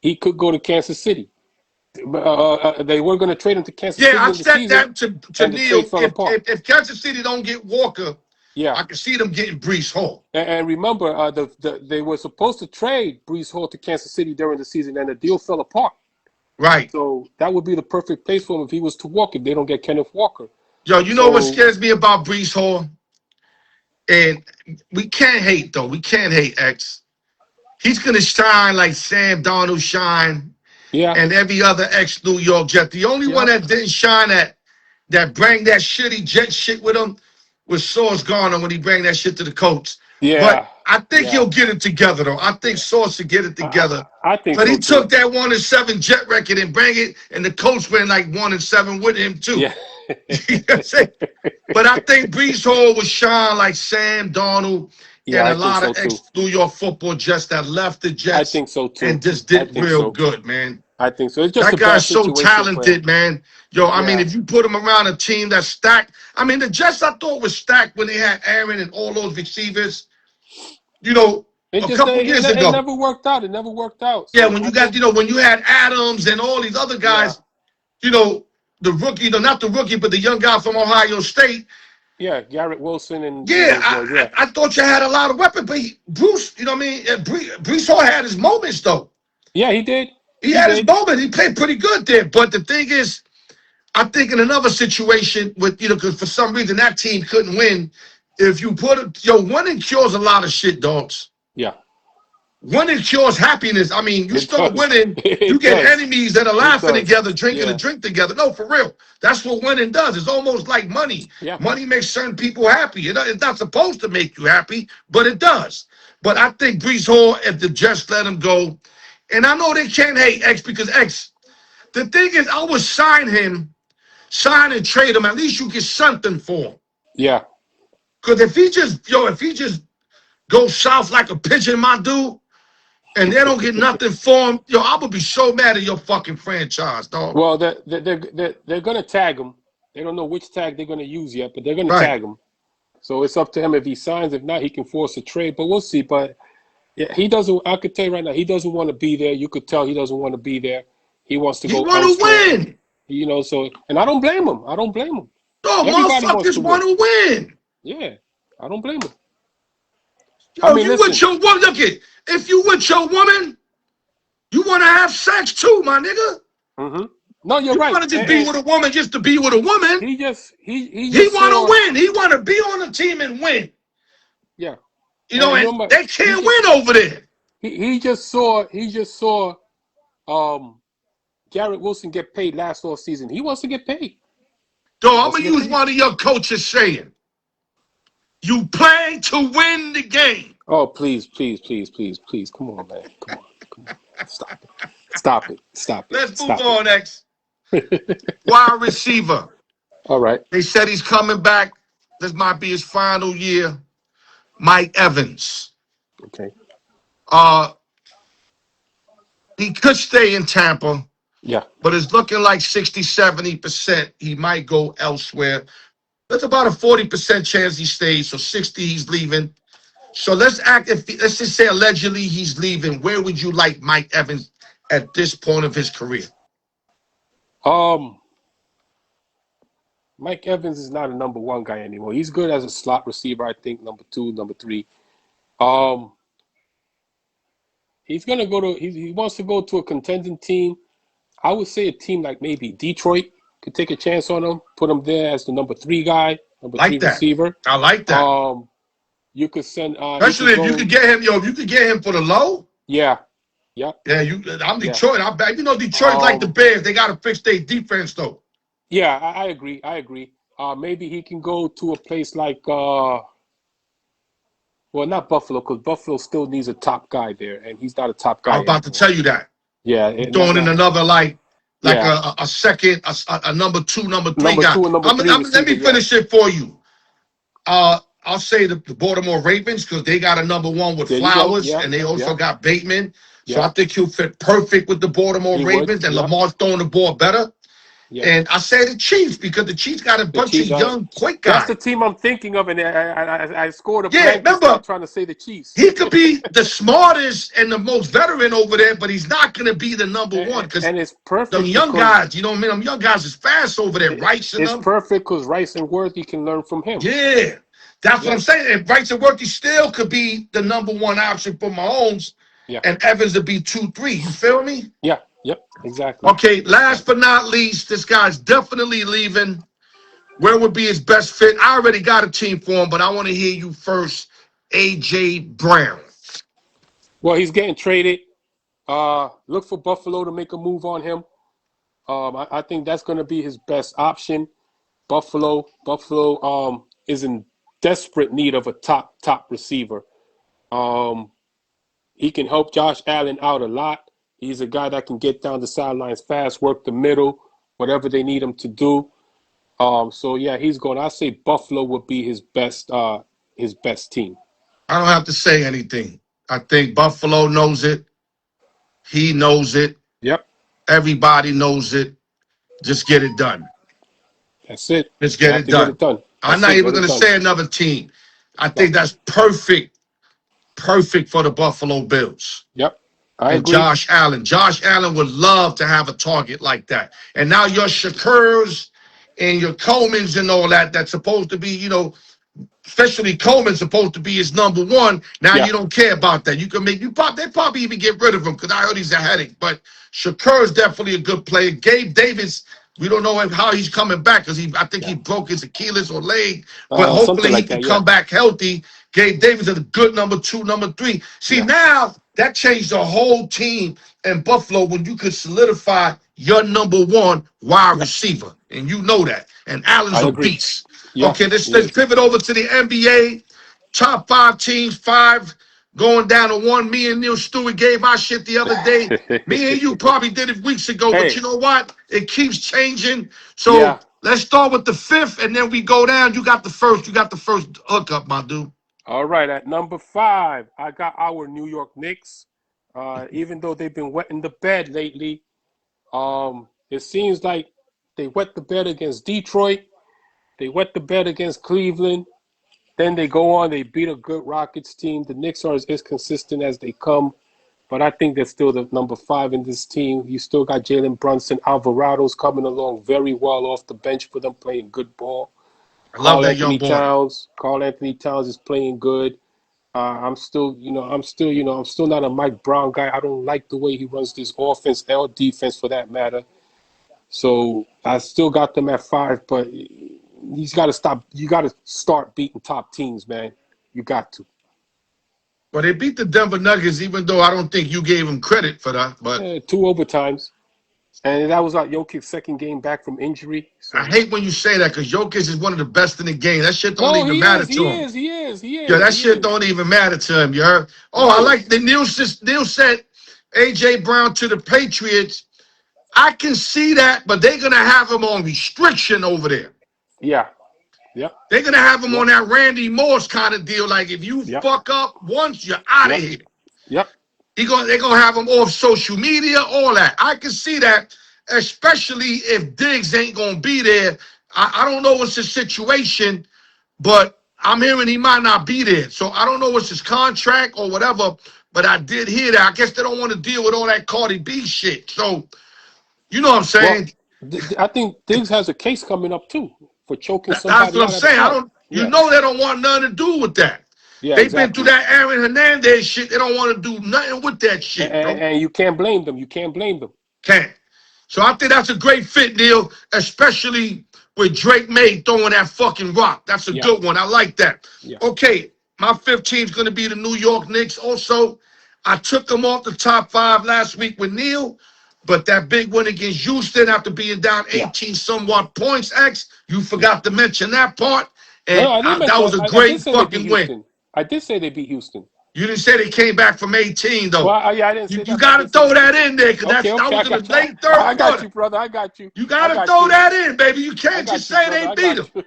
He could go to Kansas City. They were going to trade him to Kansas City. Yeah, I've said that to Neil. If Kansas City don't get Walker, I can see them getting Breece Hall. And remember, they were supposed to trade Breece Hall to Kansas City during the season, and the deal fell apart. Right. So that would be the perfect place for him if he was to walk, if they don't get Kenneth Walker. Yo, you know what scares me about Breece Hall? And we can't hate, though. We can't hate X. He's going to shine like Sam Darnold shine. Yeah. And every other ex-New York Jet. The only one that didn't shine that bring that shitty Jet shit with him was Sauce Gardner when he bring that shit to the Colts. Yeah. But I think he'll get it together, though. I think Sauce should get it together. I think but he took that 1-7 Jet record and bring it, and the Colts went like 1-7 with him, too. Yeah. You know what I'm saying? But I think Breece Hall would shine like Sam Darnold and a lot of ex-New York Football Jets that left the Jets. I think so, too. And just did real good, man. I think so. It's just that guy's so talented, man. Yo, I mean, if you put him around a team that's stacked. I mean, the Jets I thought was stacked when they had Aaron and all those receivers. You know, a couple years ago. It never worked out. It never worked out. So yeah, when you got, when you had Adams and all these other guys, the rookie, not the rookie, but the young guy from Ohio State. Yeah, Garrett Wilson and I thought you had a lot of weapons, but Bruce, you know what I mean? Breece Hall had his moments though. Yeah, he did. He had his moment. He played pretty good there. But the thing is, I think in another situation with because for some reason that team couldn't win. If you put winning cures a lot of shit, dogs. Yeah. Winning cures happiness. I mean, you start winning, you get enemies that are laughing together, drinking a drink together. No, for real. That's what winning does. It's almost like money. Yeah. Money makes certain people happy. It's not supposed to make you happy, but it does. But I think Breece Hall, if the Jets let him go, and I know they can't hate X because X, the thing is, I would sign and trade him. At least you get something for him. Yeah. Because if he just goes south like a pigeon, my dude, and they don't get nothing for him, I would be so mad at your fucking franchise, dog. Well, they're gonna tag him. They don't know which tag they're gonna use yet, but they're gonna tag him. So it's up to him if he signs. If not, he can force a trade. But we'll see. But yeah, he doesn't. I could tell you right now, he doesn't want to be there. You could tell he doesn't want to be there. He wants to go. He want to win. So, and I don't blame him. I don't blame him. No, motherfuckers want to win. Yeah, I don't blame him. Yo, you with your woman? Look it. If you with your woman, you want to have sex too, my nigga. Mm-hmm. No, you're you right. You want to just be with a woman just to be with a woman. He want to win. He want to be on the team and win. Yeah. And they can't win over there. He just saw Garrett Wilson get paid last off season. He wants to get paid. So I'm gonna use one of your coaches saying, "You play to win the game." Oh, please. Come on, man. Come on. Stop it. Let's move on, X. Wide receiver. All right. They said he's coming back. This might be his final year. Mike Evans. Okay. He could stay in Tampa. Yeah. But it's looking like 60-70% he might go elsewhere. That's about a 40% chance he stays. So 60 he's leaving. So let's just say allegedly he's leaving. Where would you like Mike Evans at this point of his career? Mike Evans is not a number one guy anymore. He's good as a slot receiver, I think, number 2, number 3. He's gonna he wants to go to a contending team. I would say a team like maybe Detroit could take a chance on him, put him there as the number 3 guy, number 3 receiver. I like that. You could send especially if you could get him, if you could get him for the low. Yeah. Yeah. Yeah, I'm Detroit. I bet Detroit like the Bears. They gotta fix their defense though. Yeah, I agree. Maybe he can go to a place like not Buffalo, because Buffalo still needs a top guy there, and he's not a top guy. I'm about to tell you that. Yeah, throwing in another a second, a number 2, number 3 guy. Let me finish it for you. I'll say the Baltimore Ravens, because they got a number 1 with Flowers, and they also got Bateman. So I think he'll fit perfect with the Baltimore Ravens, and Lamar's throwing the ball better. Yeah. And I say the Chiefs, because the Chiefs got a bunch of young, quick guys. That's the team I'm thinking of, and I scored a blank. Remember, trying to say the Chiefs. He could be the smartest and the most veteran over there, but he's not going to be the number 1, because it's perfect. Them young guys, you know what I mean? Them young guys is fast over there. Rice and them. It's perfect because Rice and Worthy can learn from him. Yeah, that's what I'm saying. And Rice and Worthy still could be the number 1 option for Mahomes, and Evans would be 2, 3. You feel me? Yeah. Yep, exactly. Okay, last but not least, this guy's definitely leaving. Where would be his best fit? I already got a team for him, but I want to hear you first. A.J. Brown. Well, he's getting traded. Look for Buffalo to make a move on him. I think that's going to be his best option. Buffalo is in desperate need of a top receiver. He can help Josh Allen out a lot. He's a guy that can get down the sidelines fast, work the middle, whatever they need him to do. So yeah, he's going. I say Buffalo would be his best team. I don't have to say anything. I think Buffalo knows it. He knows it. Yep. Everybody knows it. Just get it done. That's it. Just get it done. I'm not even going to say another team. I think that's perfect for the Buffalo Bills. Yep. I agree. Josh Allen. Josh Allen would love to have a target like that. And now your Shakurs and your Colemans and all that's supposed to be, especially Coleman's supposed to be his number 1. Now you don't care about that. They probably even get rid of him, because I heard he's a headache. But Shakur is definitely a good player. Gabe Davis, we don't know how he's coming back, because I think he broke his Achilles or leg. But hopefully he can come back healthy. Gabe Davis is a good number 2, number 3. See, now that changed the whole team in Buffalo when you could solidify your number 1 wide receiver. And you know that. And Allen's a beast. Yeah. Okay, let's pivot over to the NBA. Top 5 teams, 5 going down to 1. Me and Neil Stewart gave our shit the other day. Me and you probably did it weeks ago, but you know what? It keeps changing. So let's start with the 5th, and then we go down. You got the first hookup, my dude. All right, at number 5, I got our New York Knicks. Even though they've been wetting the bed lately, it seems like they wet the bed against Detroit. They wet the bed against Cleveland. Then they go on, they beat a good Rockets team. The Knicks are as consistent as they come, but I think they're still the number 5 in this team. You still got Jalen Brunson. Alvarado's coming along very well off the bench for them, playing good ball. I love that young boy. Karl Anthony Towns is playing good. I'm still, I'm still not a Mike Brown guy. I don't like the way he runs this offense or defense for that matter. So I still got them at 5, but he's got to stop. You got to start beating top teams, man. You got to. Well, they beat the Denver Nuggets, even though I don't think you gave them credit for that. But 2 overtimes, and that was like Jokic's second game back from injury. So. I hate when you say that because Jokic is one of the best in the game. That shit don't No, even he matter is. to him. He is. Yeah, that shit don't even matter to him. You heard? Oh, I like the Neil sent AJ Brown to the Patriots. I can see that, but they're gonna have him on restriction over there. Yeah. Yep. They're gonna have him on that Randy Moss kind of deal. Like if you fuck up once, you're out of here. Yep. They're gonna have him off social media, all that. I can see that, especially if Diggs ain't gonna be there. I don't know what's his situation, but I'm hearing he might not be there. So I don't know what's his contract or whatever, but I did hear that. I guess they don't want to deal with all that Cardi B shit. So, you know what I'm saying? Well, I think Diggs has a case coming up too for choking somebody. That's what I'm saying. You know they don't want nothing to do with that. Yeah, they've been through that Aaron Hernandez shit. They don't want to do nothing with that shit. And you can't blame them. Can't. So I think that's a great fit, Neil, especially with Drake May throwing that fucking rock. That's a good one. I like that. Yeah. Okay, my 5th team's going to be the New York Knicks. Also, I took them off the top 5 last week with Neil, but that big win against Houston after being down 18 somewhat points, X, you forgot to mention that part. And that was a great fucking win. I did say they beat Houston. You didn't say they came back from 18, though. Well, I didn't say that. You got to throw that in there, because that was in the late 3rd quarter. I got you, brother. I got you. You got to throw that in, baby. You can't just say they beat them.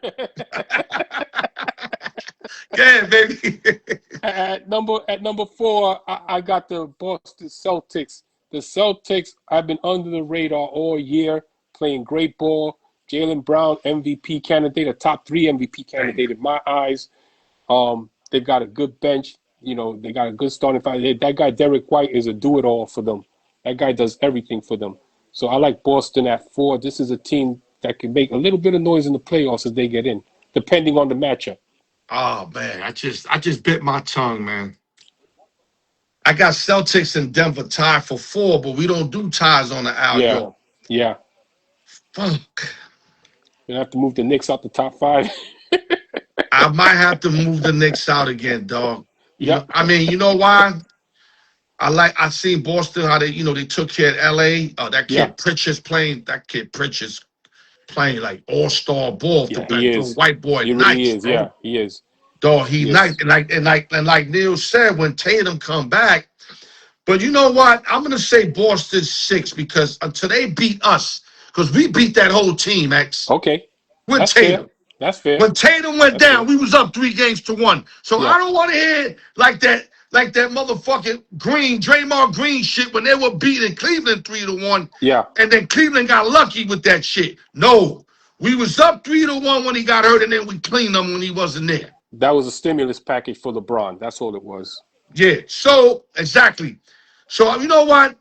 Yeah, baby. At number 4, I got the Boston Celtics. The Celtics, I've been under the radar all year, playing great ball. Jaylen Brown, MVP candidate, a top 3 MVP candidate in my eyes. They've got a good bench. You know, they got a good starting five. That guy, Derek White, is a do-it-all for them. That guy does everything for them. So I like Boston at 4. This is a team that can make a little bit of noise in the playoffs as they get in, depending on the matchup. Oh, man, I just bit my tongue, man. I got Celtics and Denver tied for 4, but we don't do ties on the out. Yeah. Fuck. You have to move the Knicks out the top 5. I might have to move the Knicks out again, dog. Yeah. I mean, you know why? I seen Boston, how they took care of LA. That kid Pritchard's playing. That kid Pritchard's playing like all-star ball. He is. White boy, he nice. Really is. Bro. Yeah, he is. Dog, he nice. And like Neil said, when Tatum come back. But you know what? I'm gonna say Boston 6 because until they beat us, because we beat that whole team, X. Okay. With Tatum. Fair. That's fair. When Tatum went down, we was up 3-1. So I don't want to hear like that motherfucking Draymond Green shit when they were beating Cleveland 3-1. Yeah. And then Cleveland got lucky with that shit. No, we was up 3-1 when he got hurt, and then we cleaned him when he wasn't there. That was a stimulus package for LeBron. That's all it was. Yeah. So exactly. So you know what?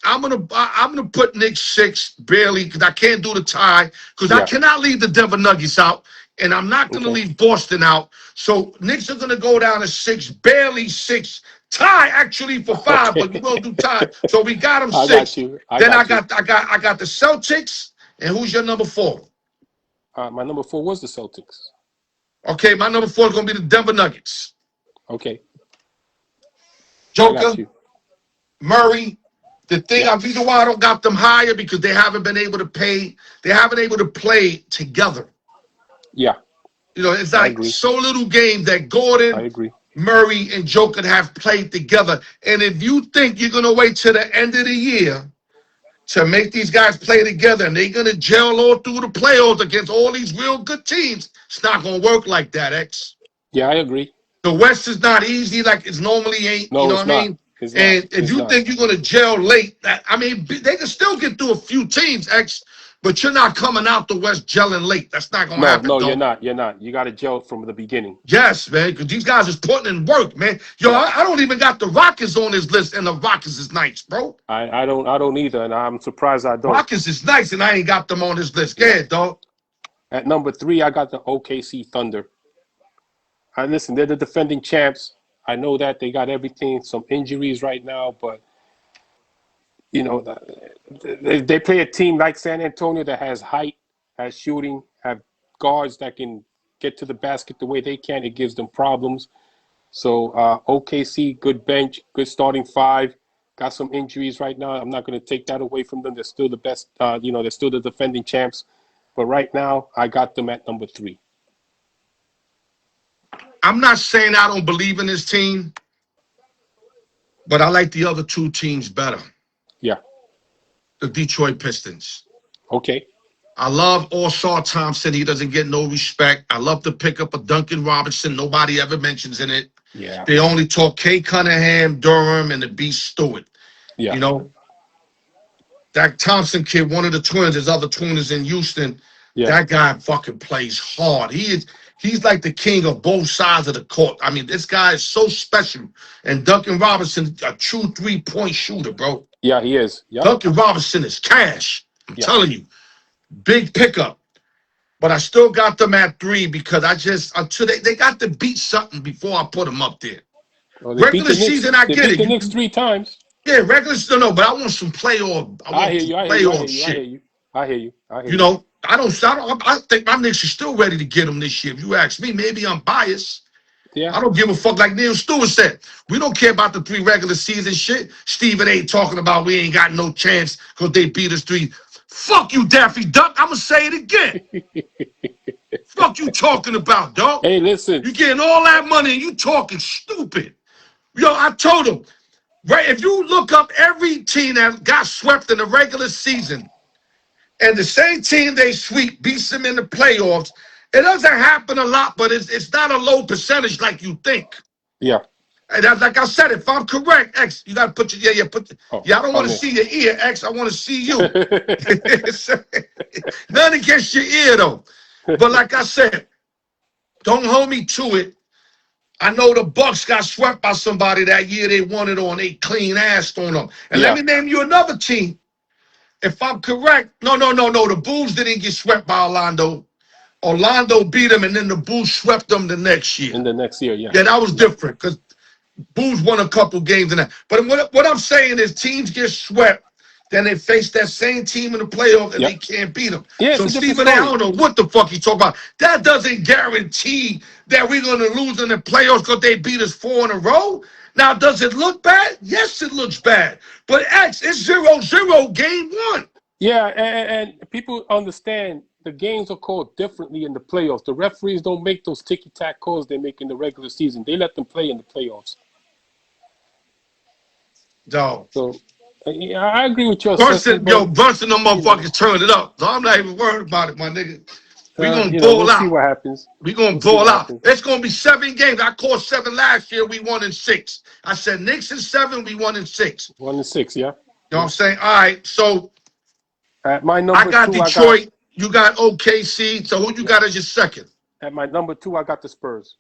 I'm gonna put Knicks 6 barely because I can't do the tie because I cannot leave the Denver Nuggets out. And I'm not going to leave Boston out. So Knicks are going to go down to 6, barely 6. Tie actually for 5, but we will do tie. So we got them 6. I got the Celtics. And who's your number 4? My number 4 was the Celtics. Okay, my number 4 is going to be the Denver Nuggets. Okay. Joker, Murray. The thing, the reason why I don't got them higher because they haven't been able to pay. They haven't able to play together. Yeah. It's like so little game that Gordon, Murray, and Joker have played together. And if you think you're going to wait till the end of the year to make these guys play together and they're going to gel all through the playoffs against all these real good teams, it's not going to work like that, X. Yeah, I agree. The West is not easy like it normally ain't. No, you know what I mean? And if you think you're going to gel late, they can still get through a few teams, X. But you're not coming out the West gelling late. That's not going to happen. No, you're not. You're not. You got to gel from the beginning. Yes, man, because these guys is putting in work, man. Yo, I don't even got the Rockets on this list, and the Rockets is nice, bro. I don't either, and I'm surprised I don't. Rockets is nice, and I ain't got them on this list. Go ahead, dog. At number 3, I got the OKC Thunder. Listen, they're the defending champs. I know that they got everything, some injuries right now, but you know, they play a team like San Antonio that has height, has shooting, have guards that can get to the basket the way they can. It gives them problems. So OKC, good bench, good starting five. Got some injuries right now. I'm not going to take that away from them. They're still the best. They're still the defending champs. But right now, I got them at number 3. I'm not saying I don't believe in this team, but I like the other 2 teams better. Yeah. The Detroit Pistons. Okay. I love All-Star Thompson. He doesn't get no respect. I love to pick up a Duncan Robinson. Nobody ever mentions in it. Yeah. They only talk Kay Cunningham, Durham, and the Beast Stewart. Yeah. You know, that Thompson kid, one of the twins, his other twin is in Houston. Yeah. That guy fucking plays hard. He's like the king of both sides of the court. I mean, this guy is so special. And Duncan Robinson, a true 3-point shooter, bro. Yeah, he is. Yep. Duncan Robinson is cash. I'm Yeah. telling you. Big pickup. But I still got them at 3 because until they got to beat something before I put them up there. Well, Regular season, I get it. They beat the Knicks 3 times. Yeah, regular season, no, but I want some playoff. I hear you. I hear you. You know, I think my Knicks are still ready to get them this year. If you ask me, maybe I'm biased. Yeah. I don't give a fuck. Like Neil Stewart said, we don't care about the 3 regular season shit. Stephen A. talking about we ain't got no chance because they beat us 3. Fuck you, Daffy Duck. I'm going to say it again. Fuck you talking about, dog. Hey, listen. You getting all that money and you talking stupid. Yo, I told him, right, if you look up every team that got swept in the regular season and the same team they sweep beats them in the playoffs, it doesn't happen a lot, but it's not a low percentage like you think. Yeah. And like I said, if I'm correct, X, you got to put your, I don't want to see your ear, X. I want to see you. Nothing against your ear, though. But like I said, don't hold me to it. I know the Bucks got swept by somebody that year they won it on. They clean ass on them. And let me name you another team. If I'm correct, no. The Bulls didn't get swept by Orlando. Orlando beat them, and then the Bulls swept them the next year. In the next year, yeah. Yeah, that was different because Bulls won a couple games in that. But what I'm saying is teams get swept, then they face that same team in the playoffs, and they can't beat them. Yeah, so Stephen A., I don't know what the fuck he talking about. That doesn't guarantee that we're going to lose in the playoffs because they beat us 4 in a row. Now, does it look bad? Yes, it looks bad. But X, it's 0-0 game 1. Yeah, and people understand the games are called differently in the playoffs. The referees don't make those ticky-tack calls they make in the regular season. They let them play in the playoffs. Dog. So, yeah, I agree with your Bursting them motherfuckers turned it up. So I'm not even worried about it, my nigga. We're going to ball out. See what happens. We're going to ball out. It's going to be 7 games. I called 7 last year. We won in 6. I said Knicks in 7. We won in 6. 1 and 6, yeah. You know what I'm saying? All right. So at my number I got 2, Detroit. You got OKC. So who you got as your second? At my number 2, I got the Spurs.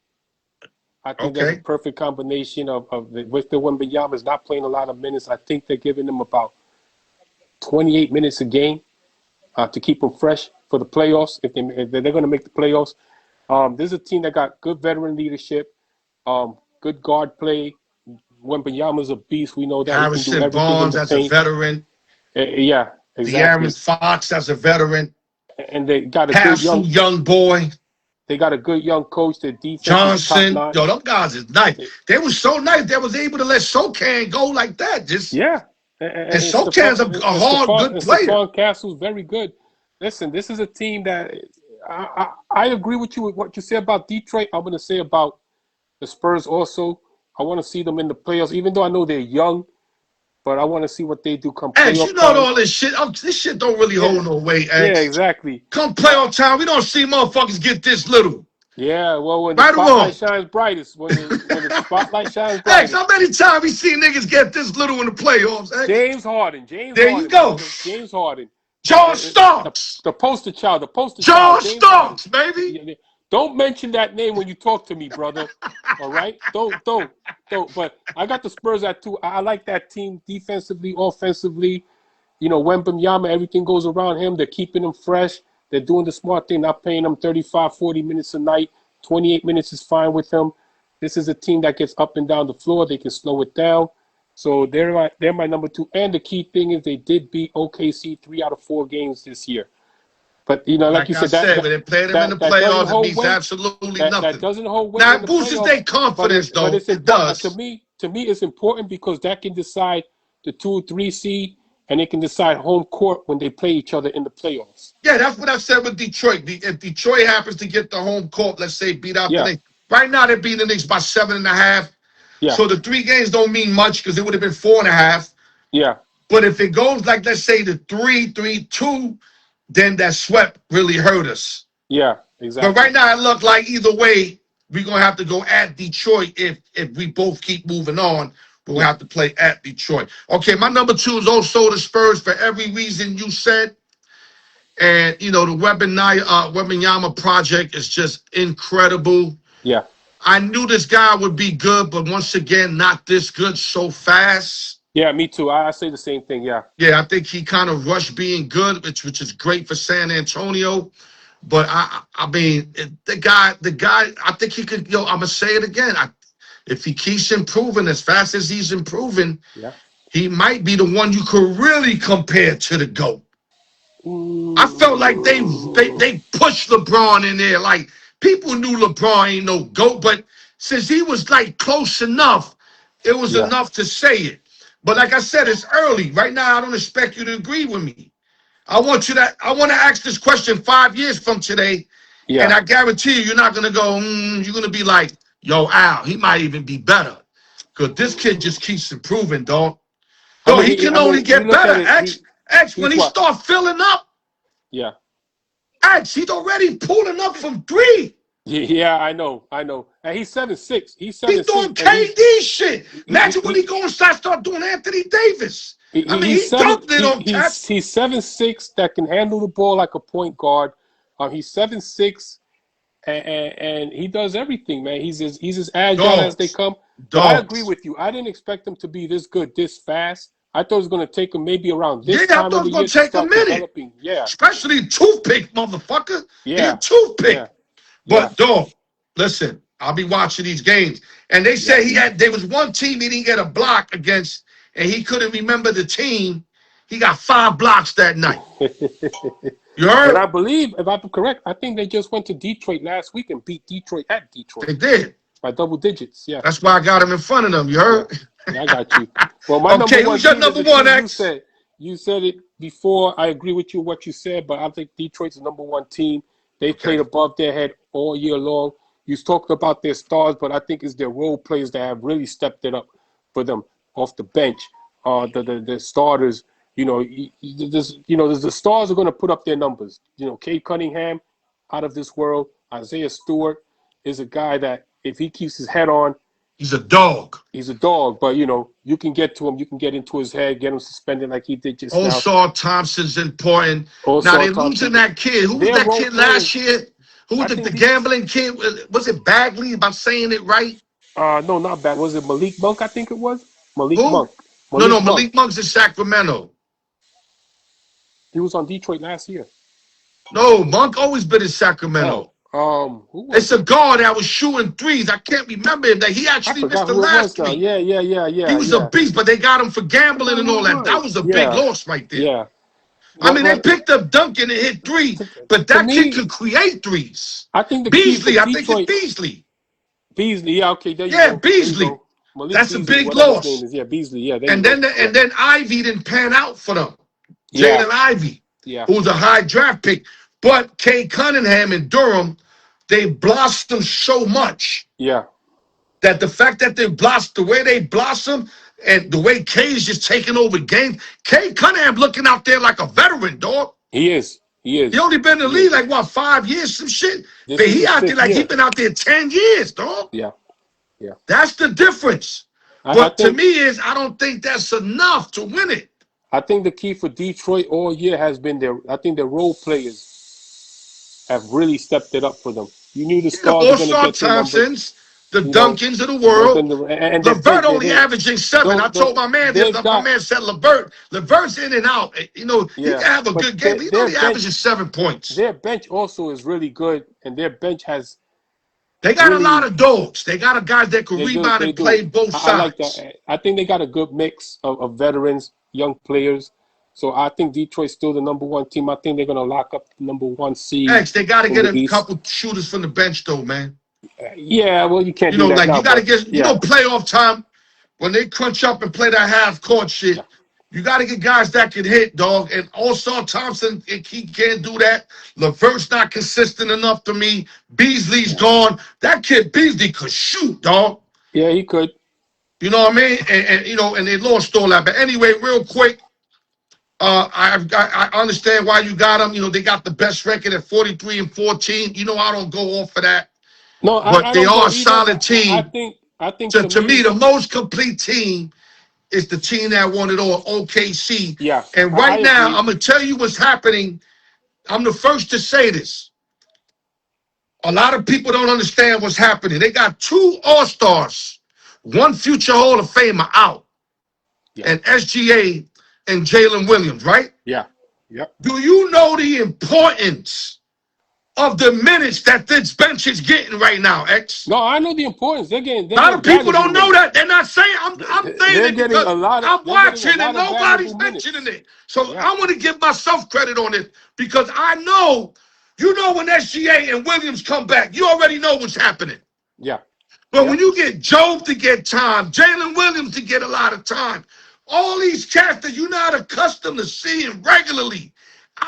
I think that's a perfect combination of with the Wembanyama is not playing a lot of minutes. I think they're giving them about 28 minutes a game to keep them fresh for the playoffs. If they're going to make the playoffs, this is a team that got good veteran leadership, good guard play. Wembanyama's a beast. We know that. Harrison Barnes as a veteran. Yeah, exactly. De'Aaron Fox as a veteran. And they got a good young boy. They got a good young coach. Their defense Johnson. Yo, them guys is nice. They were so nice. They was able to let Sokan go like that. And Sokan's a hard, good player. Stephon Castle's very good. Listen, this is a team that I agree with you with what you said about Detroit. I'm going to say about the Spurs also. I want to see them in the playoffs, even though I know they're young. But I want to see what they do come playoff time. You know all this shit. This shit don't really hold no weight, X. Yeah, exactly. Come playoff time, we don't see motherfuckers get this little. Yeah, well, when the spotlight shines brightest, when the spotlight shines brightest. X, how many times we see niggas get this little in the playoffs, X? James Harden. There you go. James Harden. John Starks. The poster child. John Starks, baby. Don't mention that name when you talk to me, brother. All right? Don't. But I got the Spurs at 2. I like that team defensively, offensively. You know, Wembanyama, everything goes around him. They're keeping him fresh. They're doing the smart thing, not paying him 35, 40 minutes a night. 28 minutes is fine with him. This is a team that gets up and down the floor. They can slow it down. So they're my number 2. And the key thing is they did beat OKC 3 out of 4 games this year. But, you know, like you I said, said, when they play them in the playoffs, it means absolutely nothing. That doesn't hold weight. Now, in it the boosts playoffs, their confidence, though. But it does. To me, it's important because that can decide the 2 or 3 seed, and it can decide home court when they play each other in the playoffs. Yeah, that's what I said with Detroit. If Detroit happens to get the home court, let's say beat out the Knicks. Right now, they're beating the Knicks by 7.5. Yeah. So the 3 games don't mean much because it would have been 4.5. Yeah. But if it goes like, let's say, the 3-3-2, then that swept really hurt us. Yeah, exactly. But right now, it looked like either way, we're going to have to go at Detroit if we both keep moving on. We'll have to play at Detroit. Okay, my number 2 is also the Spurs for every reason you said. And, you know, the Wembanyama project is just incredible. Yeah. I knew this guy would be good, but once again, not this good so fast. Yeah, me too. I say the same thing, yeah. Yeah, I think he kind of rushed being good, which is great for San Antonio. But, I mean, the guy, I think he could, I'm going to say it again. If he keeps improving as fast as he's improving, he might be the one you could really compare to the GOAT. I felt like they pushed LeBron in there. Like, people knew LeBron ain't no GOAT, but since he was, like, close enough, it was enough to say it. But like I said, it's early. Right now, I don't expect you to agree with me. I want to ask this question 5 years from today, and I guarantee you're not going to go, you're going to be like, yo, Al, he might even be better. Because this kid just keeps improving, dog. Dog, he can only get better. X, when he start filling up, X, he's already pulling up from 3. Yeah, I know. And he's 7'6". He's doing KD shit. Imagine when he go inside, start doing Anthony Davis. He dumped it on cats. He's 7'6", that can handle the ball like a point guard. He's 7'6", and he does everything, man. He's as agile as they come. But I agree with you. I didn't expect him to be this good, this fast. I thought it was going to take him maybe around this time of the year. Yeah, I thought it was going to take a minute. Yeah. Especially toothpick, motherfucker. Yeah. Toothpick. Yeah. But, dog, listen, I'll be watching these games. And they say there was one team he didn't get a block against, and he couldn't remember the team. He got 5 blocks that night. You heard? But I believe, if I'm correct, I think they just went to Detroit last week and beat Detroit at Detroit. They did. By double digits, yeah. That's why I got him in front of them, you heard? Yeah, I got you. Well, my okay, who's your number 1, X? You said it before. I agree with you what you said, but I think Detroit's the number 1 team. They played above their head all year long. You talked about their stars, but I think it's their role players that have really stepped it up for them off the bench. The starters, the stars are going to put up their numbers. Cade Cunningham, out of this world. Isaiah Stewart is a guy that if he keeps his head on, he's a dog. He's a dog, but you can get to him. You can get into his head, get him suspended like he did just now. Osar Thompson's important. Now they're losing that kid. Who was that kid last year? Who was the gambling kid? Was it Bagley? Am I saying it right? No, not Bagley. Was it Malik Monk? I think it was Malik Monk. Malik Monk's in Sacramento. He was on Detroit last year. No, Monk always been in Sacramento. It's a guard that was shooting threes. I can't remember him. That he actually missed the last three. Yeah. He was a beast, but they got him for gambling and all that. That was a big loss right there. Yeah. I mean, they picked up Duncan and hit 3, but that kid could create threes. I think Beasley. I think it's Beasley. Beasley, yeah, okay. There you go. Beasley. That's Beasley, a big loss. Yeah, Beasley, yeah. And then Ivy didn't pan out for them. Jaden Ivey, who's a high draft pick. But Cade Cunningham and Durham, they blossomed so much. Yeah. That the fact that they blossomed, the way they blossom, and the way Cade's just taking over games, Cade Cunningham looking out there like a veteran, dog. He is. He only been in the league like, 5 years, some shit? But he out there like he been out there 10 years, dog. Yeah. That's the difference. But to me I don't think that's enough to win it. I think the key for Detroit all year has been their role players have really stepped it up for them. You knew the stars were going to get their numbers. The Duncans of the world. And LeVert only averaging 7. I told my man this. My man said LeVert's in and out. He can have a good game. He only averages 7 points. Their bench also is really good, and their bench has They got a really, lot of dogs. They got a guys that can they do. rebound They and play do. both I like sides. that. I think they got a good mix of veterans, young players. So I think Detroit's still the #1 team. I think they're going to lock up the #1 seed X, they got to in get the a East. couple shooters from the bench, though, man. Yeah, well, you can't You do know, that like now, you got to but get, yeah, playoff time when they crunch up and play that half court shit. yeah, You got to get guys that can hit, dog. And also Thompson, he can't do that. LeVert's not consistent enough for me. Beasley's yeah. gone. That kid Beasley could shoot, dog. Yeah, he could. You know what I mean? And you know, and they lost all that. But anyway, real quick, I understand why you got them. You know, they got the best record at 43-14. You know, I don't go off of that, No, but I they don't are go a either. solid But I team. think To me, me, the most complete team is the team that won it all, OKC. yeah, And I right now, agree. I'm gonna tell you what's happening. I'm the first to say this. A lot of people don't understand what's happening. They got 2 All-Stars, 1 future Hall of Famer out, Yeah, and SGA and Jalen Williams, right? yeah, yeah. Do you know the importance of the minutes that this bench is getting right now, X? No, I know the importance. They're A lot getting of people valuable don't know minutes. that. They're not saying. I'm saying They're it getting because a lot of. I'm They're getting a watching and lot of nobody's valuable mentioning minutes. it. So Yeah, I want to give myself credit on it because I know, when SGA and Williams come back, you already know what's happening. yeah, But yeah. when you get Job to get time, Jalen Williams to get a lot of time, all these cats that you're not accustomed to seeing regularly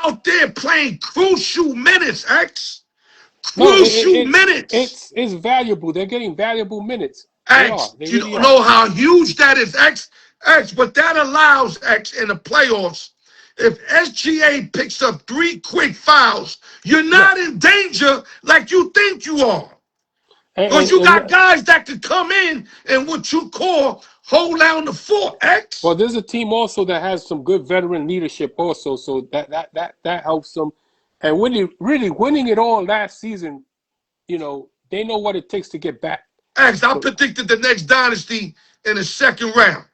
out there playing crucial minutes, X. No, Crucial minutes. it's valuable. They're getting valuable minutes. They are. X, They you really don't are. know how huge that is, X, but that allows X in the playoffs. If SGA picks up 3 quick fouls, you're Yeah, not in danger like you think you are. and Because and, you got and guys that could come in and what you call hold down the fort, well, X. there's a team also that has some good veteran leadership also, so that helps them. And really winning it all last season, they know what it takes to get back. X, I So, predicted the next dynasty in the 2nd round.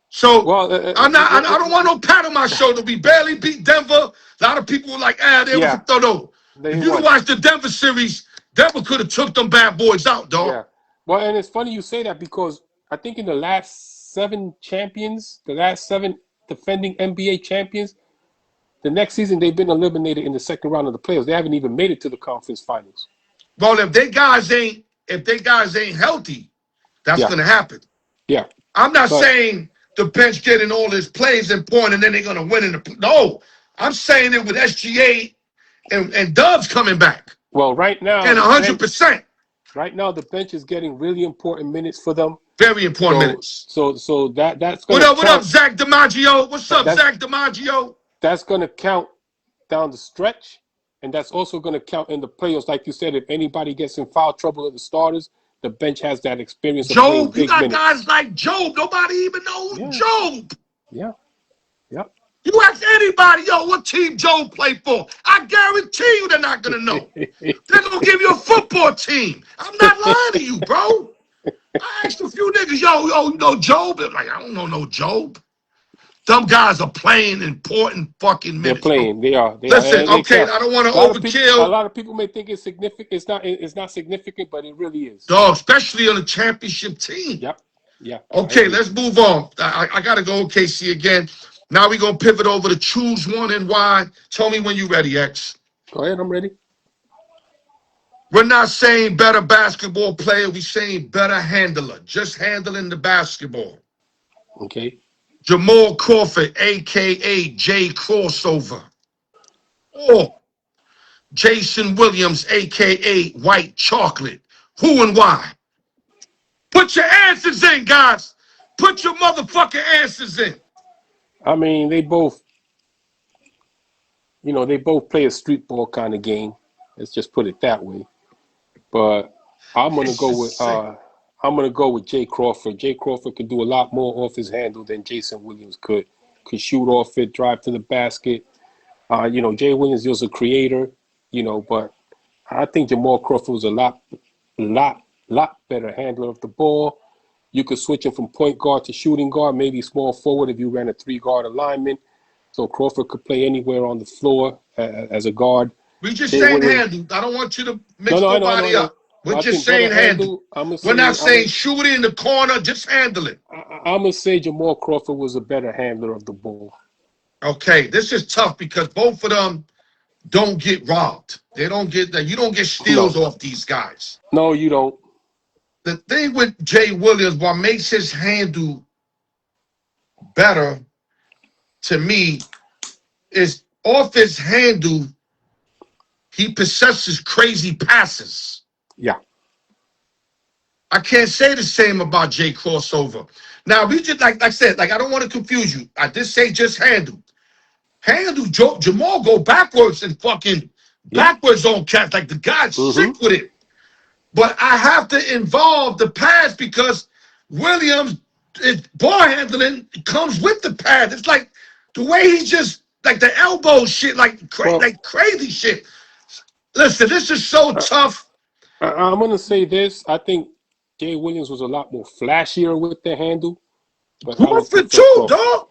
So well, I don't want no pat on my shoulder. We barely beat Denver. A lot of people were like, there was yeah, a no. they If you'd have won. watched the Denver series, Denver could have took them bad boys out, dog. Yeah. Well, and it's funny you say that because I think in the last 7 champions, the last 7 defending NBA champions, the next season they've been eliminated in the 2nd round of the playoffs. They haven't even made it to the conference finals. Well, if they guys ain't healthy, that's Yeah, gonna happen. yeah. I'm not But saying the bench getting all his plays and point and then they're gonna win in no. I'm saying it with SGA and Dubs coming back well, right now and the bench, 100%. the bench is getting really important minutes for them. Very important So, minutes. that's What gonna up? What up, count. Zach DiMaggio? What's up, That's Zach DiMaggio? that's gonna count down the stretch, and that's also gonna count in the playoffs. Like you said, if anybody gets in foul trouble of the starters, the bench has that experience of playing Job, you big got minutes. guys like Job. Nobody even knows Yeah, Job. yeah, yeah. You ask anybody, what team Joe play for? I guarantee you they're not gonna know. They're gonna give you a football team. I'm not lying to you, bro. I asked a few niggas, you know Job? They're like, I don't know no Job. Them guys are playing important fucking They're minutes, bro. playing. They are. Listen, They okay, count. I don't want to A overkill, lot of people may think it's significant. It's not significant, but it really is. dog, especially on a championship team. Yep. Yeah. I Okay, agree. let's move on. I got to go OKC again. Now we're going to pivot over to choose one and why. Tell me when you're ready, X. Go ahead. I'm ready. We're not saying better basketball player. We're saying better handler. Just handling the basketball. Okay. Jamal Crawford, a.k.a. J Crossover. Or Jason Williams, a.k.a. White Chocolate. Who and why? Put your answers in, guys. Put your motherfucking answers in. I mean, they both play a street ball kind of game. Let's just put it that way. But I'm gonna This go is with sick. Jay Crawford. Jay Crawford could do a lot more off his handle than Jason Williams could. Could shoot off it, drive to the basket. Jay Williams was a creator, but I think Jamal Crawford was a lot better handler of the ball. You could switch him from point guard to shooting guard, maybe small forward if you ran a 3-guard alignment. So Crawford could play anywhere on the floor as a guard. We just Jay saying Williams. handle. I don't want you to No, mix no, I know, I know, nobody I know. up. We're I just think better saying handle. I'm gonna We're say, not saying shoot it in the corner. Just handle it. I'm gonna say Jamal Crawford was a better handler of the ball. Okay, this is tough because both of them don't get robbed. They don't get that. You don't get steals No, off these guys. no, you don't. The thing with Jay Williams, what makes his handle better to me is off his handle, he possesses crazy passes. Yeah. I can't say the same about Jay Crossover. Now, we just, like I said, like I don't want to confuse you. I just say just handle. Handle Jamal go backwards and fucking backwards on cats. Like the guy's sick with it. But I have to involve the pass because Williams, ball handling comes with the pass. It's like the way he just, like the elbow shit, like crazy shit. Listen, this is so tough. I'm going to say this. I think Jay Williams was a lot more flashier with the handle. But Crawford too, dog.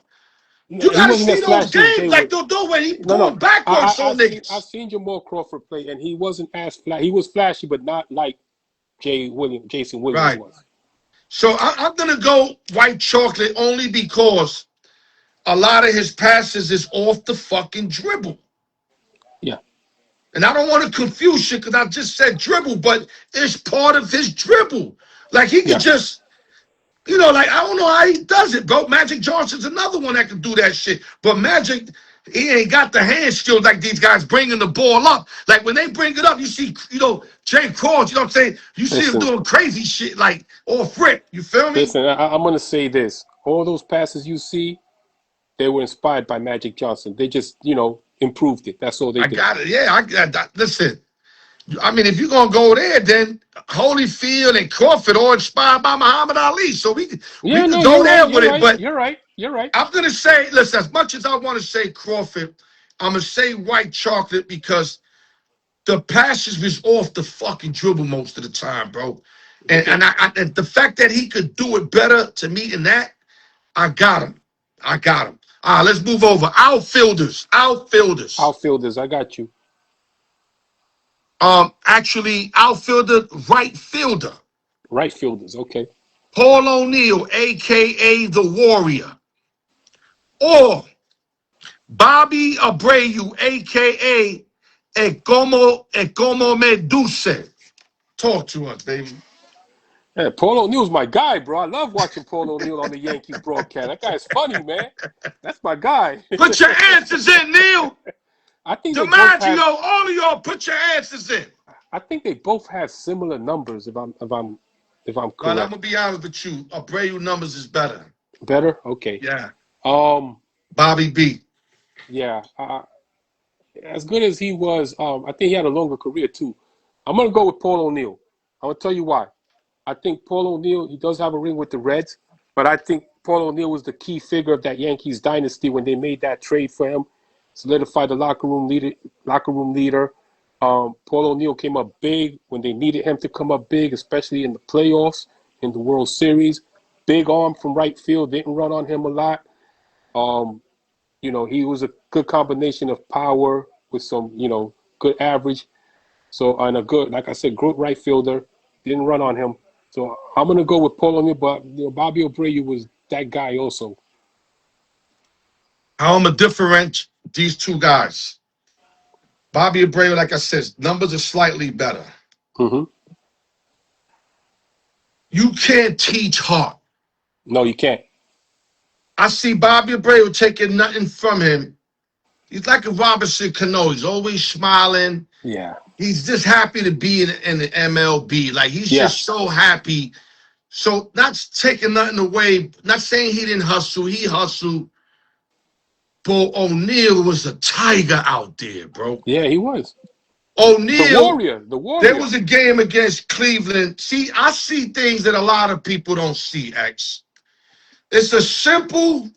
You gotta see those games, like the when he going backwards on niggas. I've seen Jamal Crawford play, and he wasn't as flash. He was flashy, but not like Jason Williams was. So I'm gonna go white chocolate only because a lot of his passes is off the fucking dribble. Yeah. And I don't want to confuse you because I just said dribble, but it's part of his dribble. Like he could just. You know, like, I don't know how he does it, bro. Magic Johnson's another one that can do that shit. But Magic, he ain't got the hand skills like these guys bringing the ball up. Like, when they bring it up, you see, you know, Jay Cross, you know what I'm saying? You see him doing crazy shit, like, off rip. You feel me? Listen, I'm going to say this. All those passes you see, they were inspired by Magic Johnson. They just, you know, improved it. That's all they did. I got it. Yeah, I got that. Listen, I mean, if you're going to go there, then Holyfield and Crawford are inspired by Muhammad Ali. So we can go there with it. But you're right. I'm going to say, listen, as much as I want to say Crawford, I'm going to say white chocolate because the passes was off the fucking dribble most of the time, bro. And, and the fact that he could do it better to me in that, I got him. All right, let's move over. Outfielders. Outfielders, I got you. Actually, outfielder, right fielder. Right fielders, okay. Paul O'Neal, a.k.a. the Warrior. Or Bobby Abreu, a.k.a. Como Medusa. Talk to us, baby. Hey, Paul O'Neal's my guy, bro. I love watching Paul O'Neal on the Yankees broadcast. That guy's funny, man. That's my guy. Put your answers in, Neil. I think DiMaggio, all of y'all, put your answers in. I think they both have similar numbers. If I'm correct. Well, I'm gonna be honest with you. Abreu numbers is better. Better? Okay. Yeah. Bobby B. Yeah. As good as he was, I think he had a longer career too. I'm gonna go with Paul O'Neal. I'm gonna tell you why. I think Paul O'Neal, he does have a ring with the Reds, but I think Paul O'Neal was the key figure of that Yankees dynasty when they made that trade for him. Solidified the locker room leader. Paul O'Neal came up big when they needed him to come up big, especially in the playoffs, in the World Series. Big arm from right field, didn't run on him a lot. You know, he was a good combination of power with some, you know, good average. So, and a good, like I said, good right fielder, didn't run on him. So I'm going to go with Paul O'Neal, but you know, Bobby Abreu was that guy also. I'm going to differentiate these two guys. Bobby Abreu, like I said, numbers are slightly better. Mm-hmm. You can't teach heart. No, you can't. I see Bobby Abreu taking nothing from him. He's like a Robinson Cano. He's always smiling. Yeah. He's just happy to be in the MLB. Like, he's just so happy. So, not taking nothing away. Not saying he didn't hustle. He hustled. But O'Neal was a tiger out there, bro. Yeah, he was. O'Neal. The Warrior. There was a game against Cleveland. See, I see things that a lot of people don't see, X. It's a simple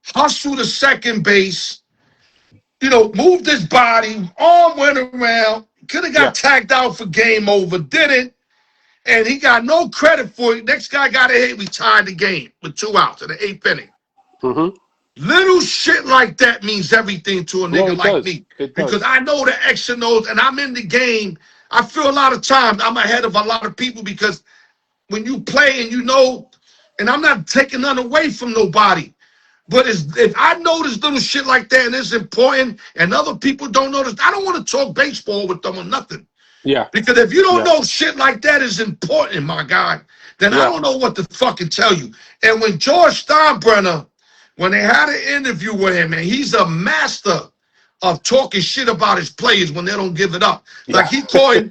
hustle to second base. You know, moved his body, arm went around, could have got tagged out for game over, didn't, and he got no credit for it. Next guy got a hit, we tied the game with 2 outs in the 8th inning. Mm-hmm. Little shit like that means everything to a No, nigga it like does. me. It Because does. I know the X and O's and I'm in the game. I feel a lot of times I'm ahead of a lot of people because when you play and you know, and I'm not taking none away from nobody, but if I notice little shit like that and it's important and other people don't notice, I don't want to talk baseball with them or nothing. Yeah. Because if you don't Yeah. know shit like that is important, my guy, then I Yeah. don't know what to fucking tell you. And when George Steinbrenner, when they had an interview with him, and he's a master of talking shit about his players when they don't give it up. Yeah. Like he called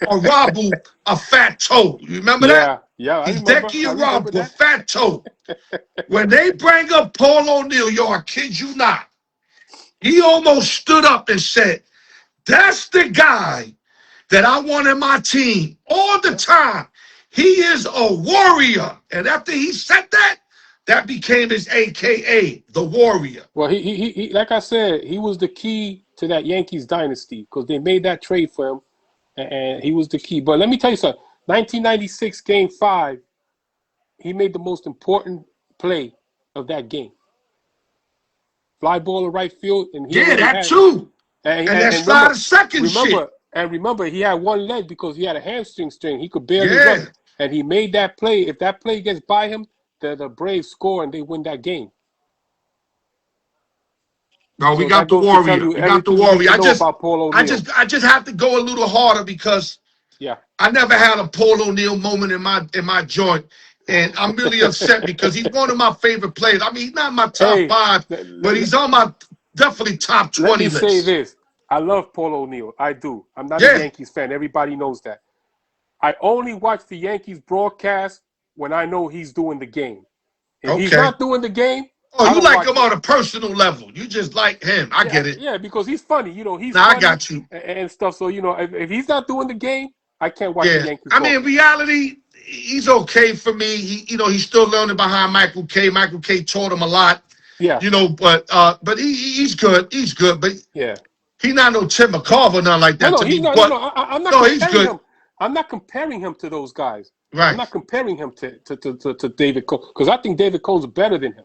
Arabu a fat toe. You remember that? Yeah. Yeah. I remember. Hideki I remember Arabu, a that. fat toe. When they bring up Paul O'Neal, yo, I kid you not, he almost stood up and said, that's the guy that I want in my team all the time. He is a warrior. And after he said that, that became his AKA, the warrior. Well, he like I said, he was the key to that Yankees dynasty because they made that trade for him, and he was the key. But let me tell you something. 1996 Game 5, he made the most important play of that game. Fly ball to right field, and he Yeah, already that had. too. And, And and, that and slide of second shit. remember, he had one leg because he had a hamstring strain. He could barely Yeah. run, and he made that play. If that play gets by him, the Braves score and they win that game. No, we So got that the goes to tell warrior. you We got the everything you need warrior. to know about Paul O'Neal. I just have to go a little harder because Yeah. I never had a Paul O'Neal moment in my joint. And I'm really upset because he's one of my favorite players. I mean, he's not my top Hey, 5, but he's on my definitely top let 20 me say list. this. I love Paul O'Neal. I do. I'm not a Yeah. Yankees fan. Everybody knows that. I only watch the Yankees broadcast when I know he's doing the game. If he's Okay. not doing the game, Oh, I you don't like him watch it. on a personal level. You just like him. I Yeah, get it. yeah, because he's funny. He's Now I funny got you. and stuff. So, if he's not doing the game, I can't watch the Yeah. Yankees I mean, in broadcast. reality, he's okay for me. He's still learning behind Michael K. Michael K taught him a lot. Yeah, But he's good. He's good. But yeah. he's not no Tim McCarver or nothing like No, that no, to he's me. not. No, But no. I'm not no, he's comparing good. him. I'm not comparing him to those guys. I'm Right. not comparing him to David Cole because I think David Cole's better than him.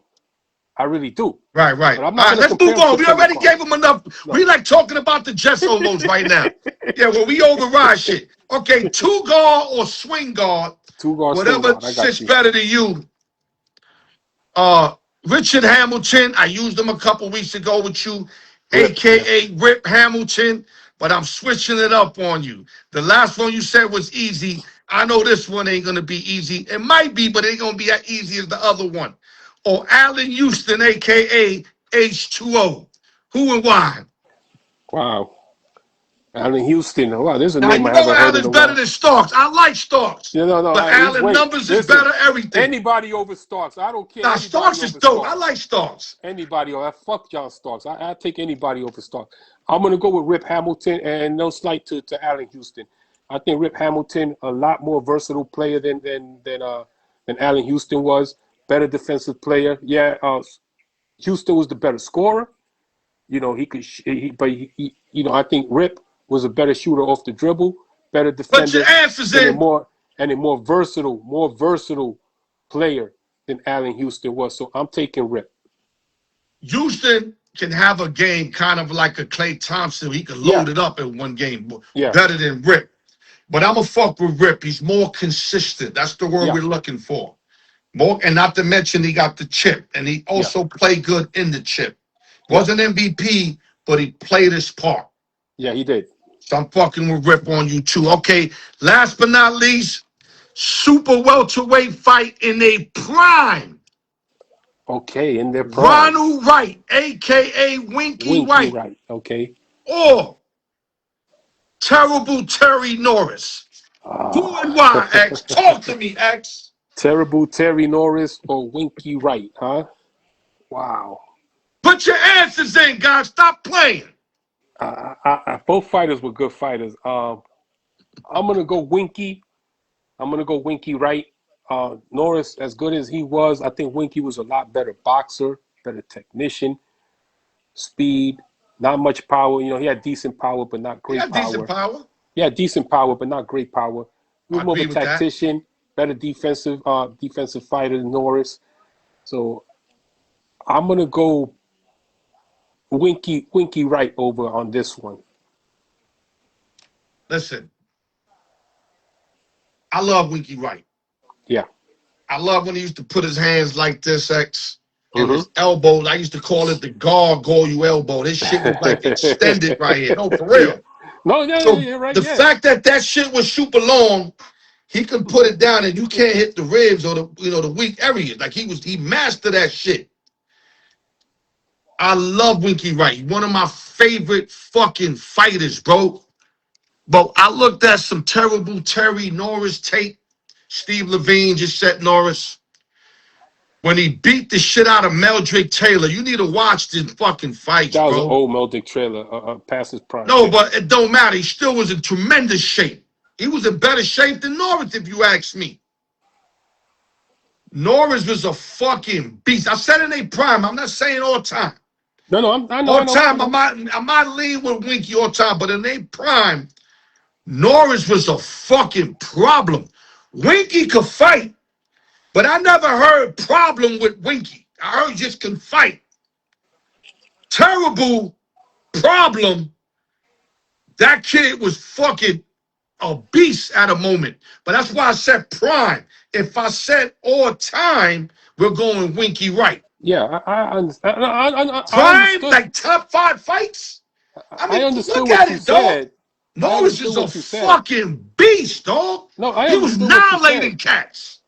I really do. Right. But All I'm not right, going to let's compare move him to on. We Tim already gave McCarver. him enough. No. We like talking about the Jets almost right now. Yeah, well, we override shit. Okay, two guard or swing guard, Two-guard swing whatever guard. I got sits you. better than you. Richard Hamilton, I used him a couple weeks ago with you, Rip. Yeah. AKA Rip Hamilton, but I'm switching it up on you. The last one you said was easy. I know this one ain't gonna be easy. It might be, but it ain't gonna be as easy as the other one. Or Allen Houston, AKA H2O. Who and why? Wow. Allen Houston. Wow, there's a Now, name you I know haven't heard in Allen's a better while. than Starks. I like Starks. Yeah, no, no. But Allen Wait, numbers is listen. better everything. Anybody over Starks. I don't care. Now, Anybody Starks is over dope. I Starks. like Starks. Anybody over. Fuck John Starks. I take anybody over Starks. I'm going to go with Rip Hamilton and no slight to Allen Houston. I think Rip Hamilton a lot more versatile player than Allen Houston was. Better defensive player. Yeah, Houston was the better scorer. He could, I think Rip was a better shooter off the dribble, better But your defender, answer's and a in. more versatile player than Allen Houston was. So I'm taking Rip. Houston can have a game kind of like a Klay Thompson. He can Yeah, load it up in one game yeah, better than Rip. But I'm going to fuck with Rip. He's more consistent. That's the word yeah, we're looking for. More, and not to mention he got the chip. And he yeah, also played good in the chip. yeah, Wasn't MVP, but he played his part. yeah. He did. So I'm fucking with Rip on you too. Okay, last but not least, super welterweight fight in a prime. Okay, in their prime. Ronald Wright, a.k.a. Winky Winky Wright, right. Okay. or Terrible Terry Norris. Who and Ah, why, X? Talk to me, X. terrible Terry Norris or Winky Wright, huh? Wow. Put your answers in, guys. Stop playing. Both fighters were good fighters. I'm gonna go Winky. I'm gonna go Winky Wright. Norris, as good as he was, I think Winky was a lot better boxer, better technician, speed, not much power. He had decent power, but not He great got decent power. power. He had decent power, but not great power. He I was more of agree a with that. tactician, better defensive fighter than Norris. So I'm gonna go Winky Wright over on this one. Listen, I love Winky Wright. Yeah. I love when he used to put his hands like this, X, and Mm-hmm. his elbows. I used to call it the gargoyle elbow. This shit was like extended right here. No, for real. Yeah. No, So yeah, right. the Yeah. fact that that shit was super long, he can put it down and you can't hit the ribs or the weak areas. Like he mastered that shit. I love Winky Wright. One of my favorite fucking fighters, bro. But I looked at some terrible Terry Norris tape. Steve Levine just said Norris. When he beat the shit out of Meldrick Taylor, you need to watch this fucking fights, That was bro. an old Meldick trailer, past his prime. No, but it don't matter. He still was in tremendous shape. He was in better shape than Norris, if you ask me. Norris was a fucking beast. I said in a prime. I'm not saying all time. No, I know. All time, I might lean with Winky all time, but in a prime, Norris was a fucking problem. Winky could fight, but I never heard problem with Winky. I heard he just can fight. Terrible problem. That kid was fucking a beast at a moment. But that's why I said prime. If I said all time, we're going Winky Wright. Yeah, I understand. Prime, like top 5 fights? I mean, understood look what at you it, dog. said. Norris is a fucking beast, dog. No, I he was understood what you annihilating cats.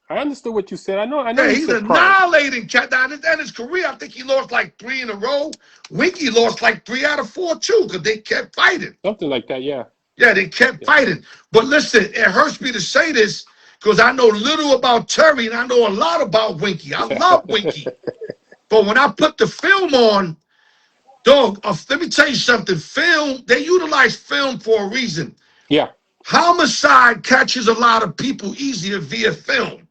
I understood what you said. I know. Yeah, you he's said prime. annihilating cat. Now, in his career, I think he lost like 3 in a row. Winky lost like 3 out of 4 too, because they kept fighting. Something like that, yeah. Yeah, they kept fighting. But listen, it hurts me to say this because I know little about Terry and I know a lot about Winky. I love Winky. But when I put the film on, dog, let me tell you something. Film, they utilize film for a reason. Yeah. Homicide catches a lot of people easier via film.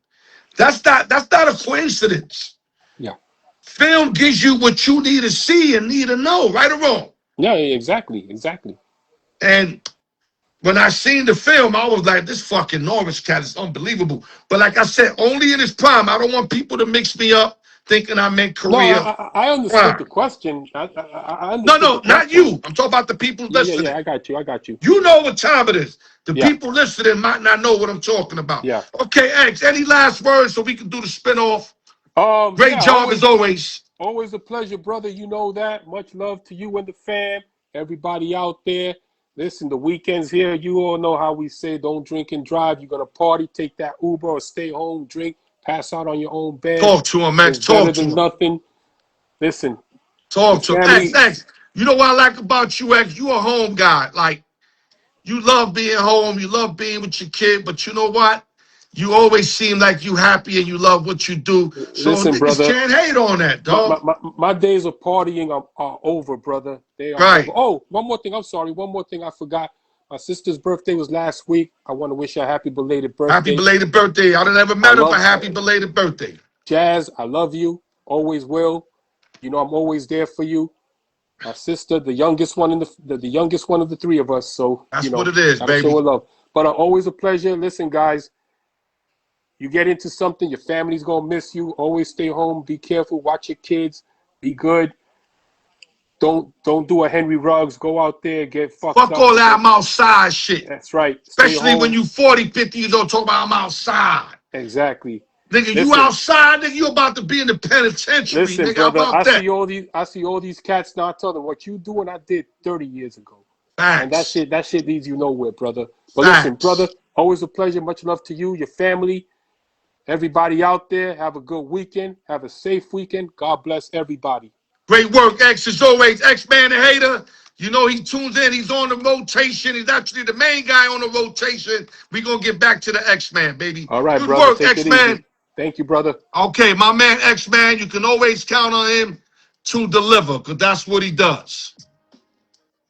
That's not a coincidence. Yeah. Film gives you what you need to see and need to know, right or wrong. Yeah, exactly. And when I seen the film, I was like, this fucking Norris cat is unbelievable. But like I said, only in his prime. I don't want people to mix me up thinking I meant career. No, I understood the question. I understood No, not you. I'm talking about the people listening. Yeah, I got you. You know what time it is. The people listening might not know what I'm talking about. Yeah. Okay, X, any last words so we can do the spinoff? Great job as always. Always a pleasure, brother. You know that. Much love to you and the fam. Everybody out there. Listen, the weekends here, you all know how we say don't drink and drive. You're going to party, take that Uber or stay home, drink, pass out on your own bed. Talk to him, X. Talk to him. Nothing. Listen. Talk to him. X. You know what I like about you, X? You a home guy. Like, you love being home. You love being with your kid. But you know what? You always seem like you happy and you love what you do. So listen, brother, can't hate on that, dog. My days of partying are over, brother. They are right. over. Oh, one more thing. I'm sorry. One more thing I forgot. My sister's birthday was last week. I want to wish her a happy belated birthday. Happy belated birthday. I never met her, but happy belated birthday. Jazz, I love you. Always will. You know I'm always there for you. My sister, the youngest one the youngest one of the 3 of us. So that's what it is, baby. Show her love. But always a pleasure. Listen, guys. You get into something, your family's gonna miss you. Always stay home. Be careful. Watch your kids. Be good. Don't do a Henry Ruggs. Go out there, get fucked up. Fuck all that I'm outside shit. That's right. Especially when you 40, 50 years old, talk about I'm outside. Exactly. Nigga, you outside, nigga, you about to be in the penitentiary. Listen, nigga, brother, I see all these cats now. I tell them what you doing I did 30 years ago. Facts. And that shit leads you nowhere, brother. But listen, brother, always a pleasure. Much love to you, your family. Everybody out there, have a good weekend. Have a safe weekend. God bless everybody. Great work, X, as always. X-Man the Hater. You know he tunes in. He's on the rotation. He's actually the main guy on the rotation. We're going to get back to the X-Man, baby. All right, good brother. work, X-Man. Thank you, brother. Okay, my man X-Man, you can always count on him to deliver because that's what he does.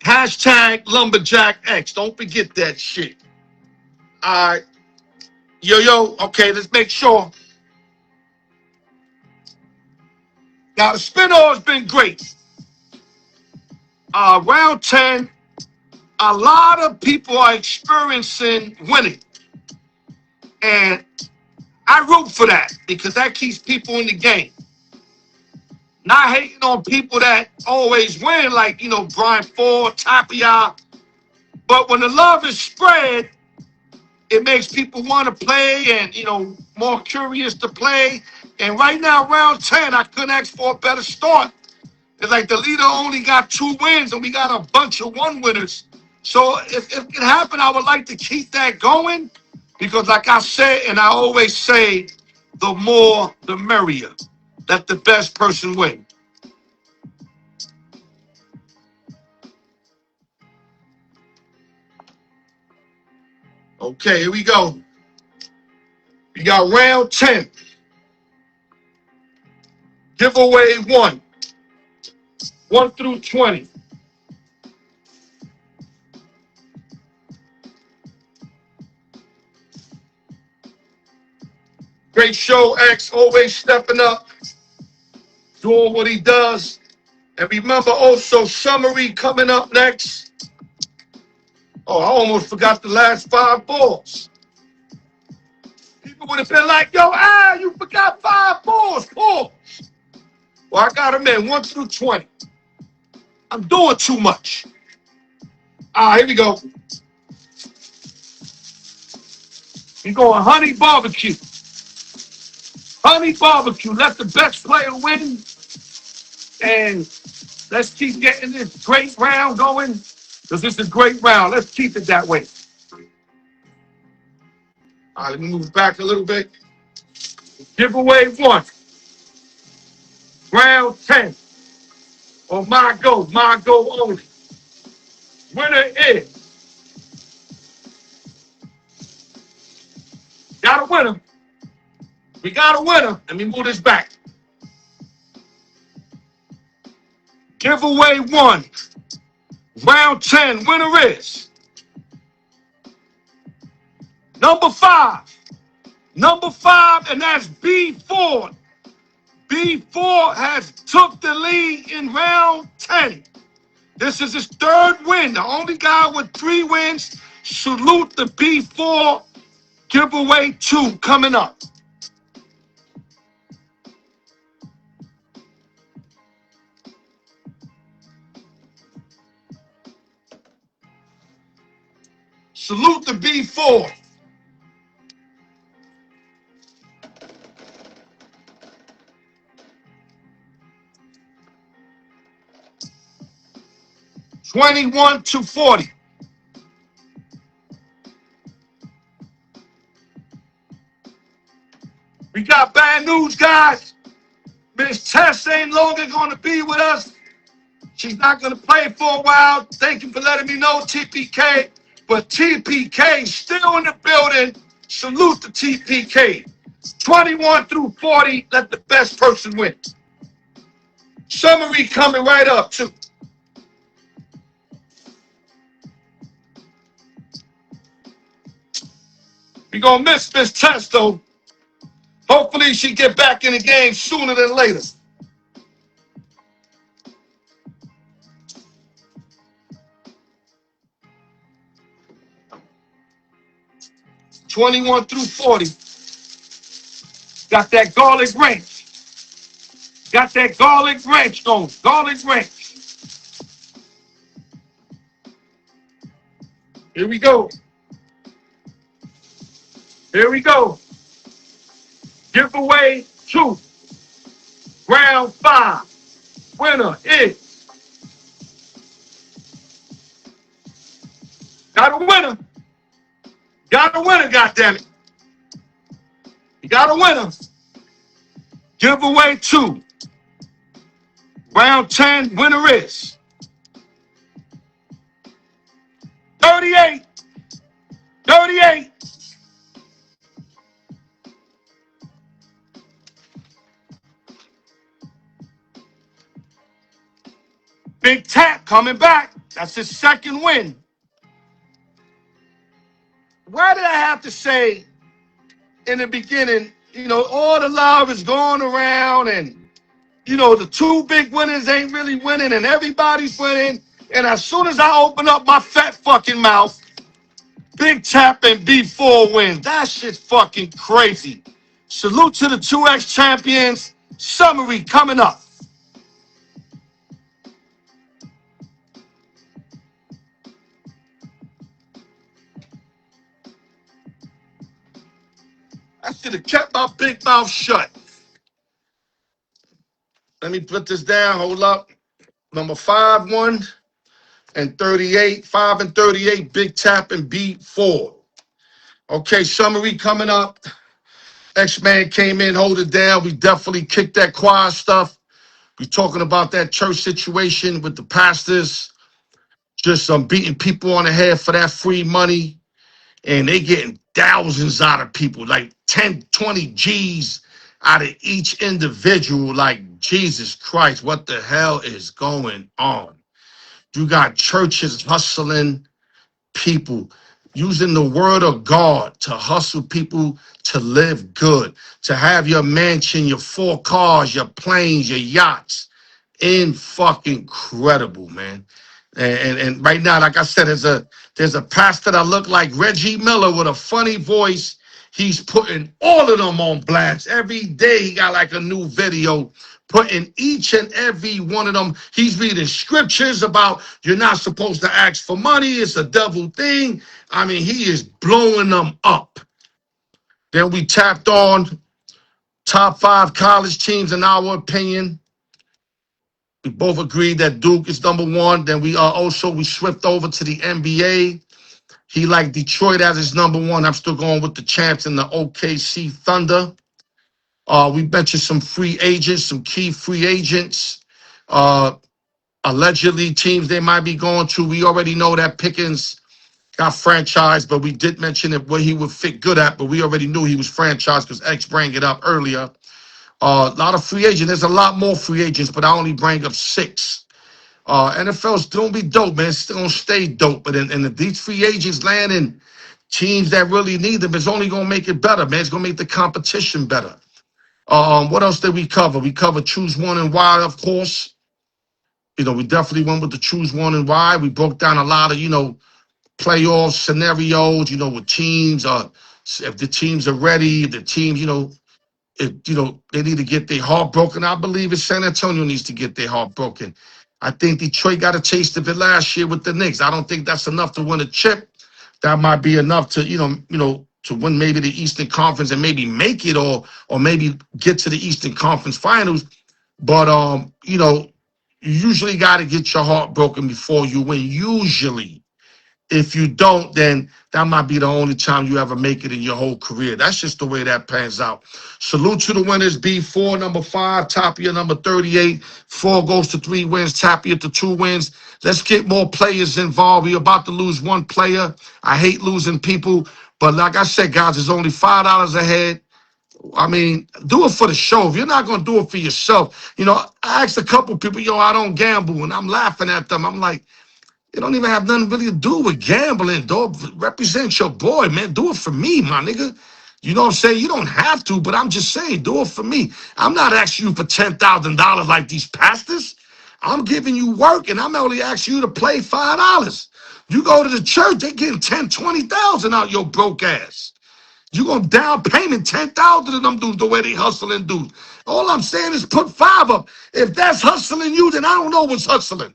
Hashtag Lumberjack X. Don't forget that shit. All right. Yo, okay, let's make sure. Now, the spin-off has been great. Round 10, a lot of people are experiencing winning. And I root for that because that keeps people in the game. Not hating on people that always win, like, Brian Ford, Tapia. But when the love is spread, it makes people want to play and, more curious to play. And right now, round 10, I couldn't ask for a better start. It's like the leader only got 2 wins and we got a bunch of 1 winners. So if it can happen, I would like to keep that going because like I said, and I always say, the more, the merrier. Let the best person win. Okay, here we go. We got round 10. Giveaway 1. 1 through 20. Great show, X, always stepping up, doing what he does. And remember also, summary coming up next. Oh, I almost forgot the last 5 balls. People would have been like, yo, you forgot 5 balls. Pause. Well, I got them in 1 through 20. I'm doing too much. Here we go. We're going honey barbecue. Honey barbecue. Let the best player win. And let's keep getting this great round going because this is a great round. Let's keep it that way. All right, let me move back a little bit. Giveaway 1. Round 10. On my go only. Winner is. Got a winner. We got a winner. Let me move this back. Giveaway 1. Round 10. Winner is. Number 5. Number 5, and that's B4. B4 has took the lead in round 10. This is his 3rd win. The only guy with 3 wins. Salute the B4. Giveaway 2 coming up. Salute the B4. $21-40. We got bad news, guys. Miss Tess ain't longer going to be with us. She's not going to play for a while. Thank you for letting me know, TPK. But TPK still in the building. Salute to TPK. 21 through 40, let the best person win. Summary coming right up, too. We're going to miss Miss Tess, though. Hopefully she get back in the game sooner than later. $21 through 40. Got that garlic ranch. Got that garlic ranch going. Garlic ranch. Here we go. Here we go. Giveaway 2. Round 5. Winner is. Got a winner. Got a winner, goddammit. You got a winner. Giveaway 2. Round 10. Winner is. 38. 38. Big Tap coming back. That's his 2nd win. Why did I have to say in the beginning, all the love is going around and, the 2 big winners ain't really winning and everybody's winning. And as soon as I open up my fat fucking mouth, Big Tap and B4 win. That shit's fucking crazy. Salute to the 2X champions. Summary coming up. I should have kept my big mouth shut. Let me put this down. Hold up. Number 5, 1 and 38. 5 and 38. Big tap and beat 4. Okay, summary coming up. X-Man came in, hold it down. We definitely kicked that choir stuff. We talking about that church situation with the pastors. Just beating people on the head for that free money. And they getting thousands out of people, like 10, 20 G's out of each individual. Like, Jesus Christ, what the hell is going on? You got churches hustling people, using the word of God to hustle people to live good, to have your mansion, your 4 cars, your planes, your yachts. In fucking incredible, man. And right now, like I said, there's a pastor that look like Reggie Miller with a funny voice. He's putting all of them on blast. Every day he got like a new video, putting each and every one of them. He's reading scriptures about you're not supposed to ask for money. It's a devil thing. I mean, he is blowing them up. Then we tapped on top 5 college teams in our opinion. We both agreed that Duke is number 1. Then we swift over to the NBA. He liked Detroit as his number 1. I'm still going with the champs in the OKC Thunder. We mentioned some free agents, some key free agents. Allegedly teams they might be going to. We already know that Pickens got franchised, but we did mention it what he would fit good at, but we already knew he was franchised because X brought it up earlier. A lot of free agents. There's a lot more free agents, but I only bring up 6. NFL's gonna be dope, man. It's still gonna stay dope. But if these free agents land in teams that really need them, it's only gonna make it better, man. It's gonna make the competition better. What else did we cover? We covered choose one and why, of course. We definitely went with the choose one and why. We broke down a lot of, playoff scenarios, with teams, if the teams are ready, if the teams, they need to get their heart broken. I believe if San Antonio needs to get their heart broken. I think Detroit got a taste of it last year with the Knicks. I don't think that's enough to win a chip. That might be enough to, to win maybe the Eastern Conference and maybe make it or maybe get to the Eastern Conference Finals. But, you usually got to get your heart broken before you win. Usually. If you don't, then that might be the only time you ever make it in your whole career. That's just the way that pans out. Salute to the winners. B4, number 5, Tapia, number 38. 4 goes to 3 wins, Tapia to 2 wins. Let's get more players involved. We're about to lose 1 player. I hate losing people. But like I said, guys, it's only $5 ahead. I mean, do it for the show. If you're not going to do it for yourself, I asked a couple people, I don't gamble. And I'm laughing at them. I'm like, it don't even have nothing really to do with gambling, dog. Represent your boy, man. Do it for me, my nigga. You know what I'm saying? You don't have to, but I'm just saying, do it for me. I'm not asking you for $10,000 like these pastors. I'm giving you work, and I'm only asking you to play $5. You go to the church, they getting 10, 20,000 out your broke ass. You gonna down payment 10,000 of them dudes the way they hustling dudes. All I'm saying is put 5 up. If that's hustling you, then I don't know what's hustling.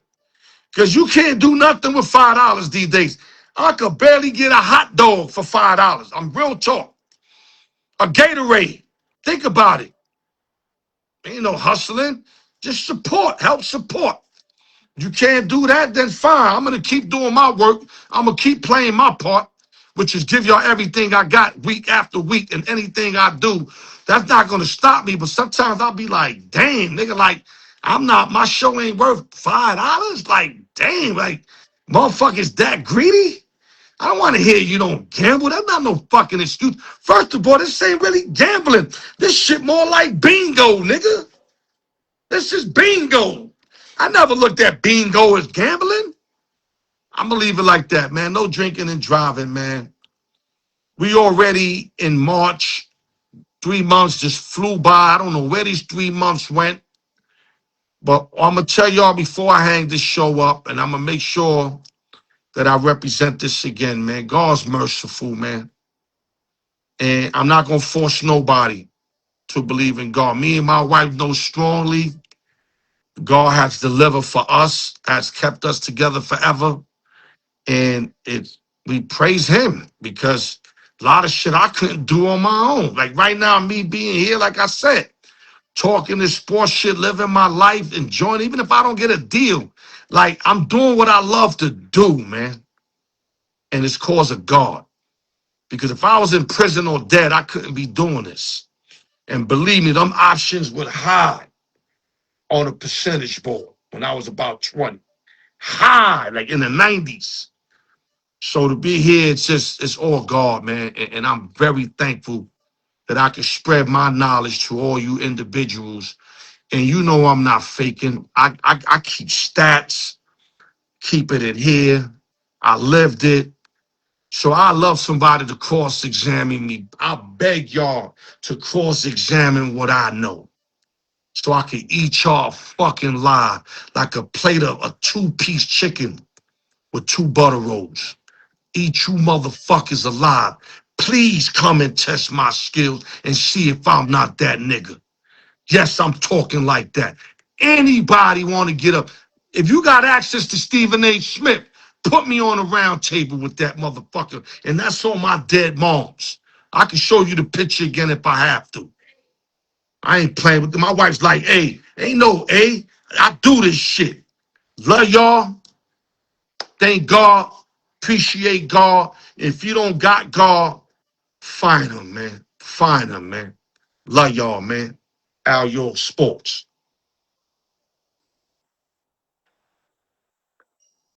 Because you can't do nothing with $5 these days. I could barely get a hot dog for $5. I'm real talk. A Gatorade. Think about it. Ain't no hustling. Just support. Help support. You can't do that, then fine. I'm going to keep doing my work. I'm going to keep playing my part, which is give y'all everything I got week after week, and anything I do. That's not going to stop me, but sometimes I'll be like, damn, nigga, like, my show ain't worth $5. Like, damn, like, motherfuckers that greedy? I don't want to hear you don't gamble. That's not no fucking excuse. First of all, this ain't really gambling. This shit more like bingo, nigga. This is bingo. I never looked at bingo as gambling. I'm going to leave it like that, man. No drinking and driving, man. We already in March. 3 months just flew by. I don't know where these 3 months went. But I'm going to tell y'all before I hang this show up, and I'm going to make sure that I represent this again, man. God's merciful, man. And I'm not going to force nobody to believe in God. Me and my wife know strongly God has delivered for us, has kept us together forever. And we praise him because A lot of shit I couldn't do on my own. Like right now, me being here, like I said, talking this sports shit, living my life, enjoying, even if I don't get a deal, like I'm doing what I love to do, man. And it's cause of God. Because if I was in prison or dead, I couldn't be doing this. And believe me, them options would high on a percentage board when I was about 20. High, like in the 90s. So to be here, it's all God, man. And I'm very thankful that I can spread my knowledge to all you individuals. And you know I'm not faking. I keep stats, keep it in here. I lived it. So I love somebody to cross-examine me. I beg y'all to cross-examine what I know. So I can eat y'all fucking live like a plate of a 2-piece chicken with 2 butter rolls. Eat you motherfuckers alive. Please come and test my skills and see if I'm not that nigga. Yes, I'm talking like that. Anybody want to get up? If you got access to Stephen A. Smith, put me on a round table with that motherfucker. And that's on my dead moms. I can show you the picture again if I have to. I ain't playing with them. My wife's like, hey, ain't no A. I do this shit. Love y'all. Thank God. Appreciate God. If you don't got God, find him, man. Find him, man. Love y'all, man. Al York Sports.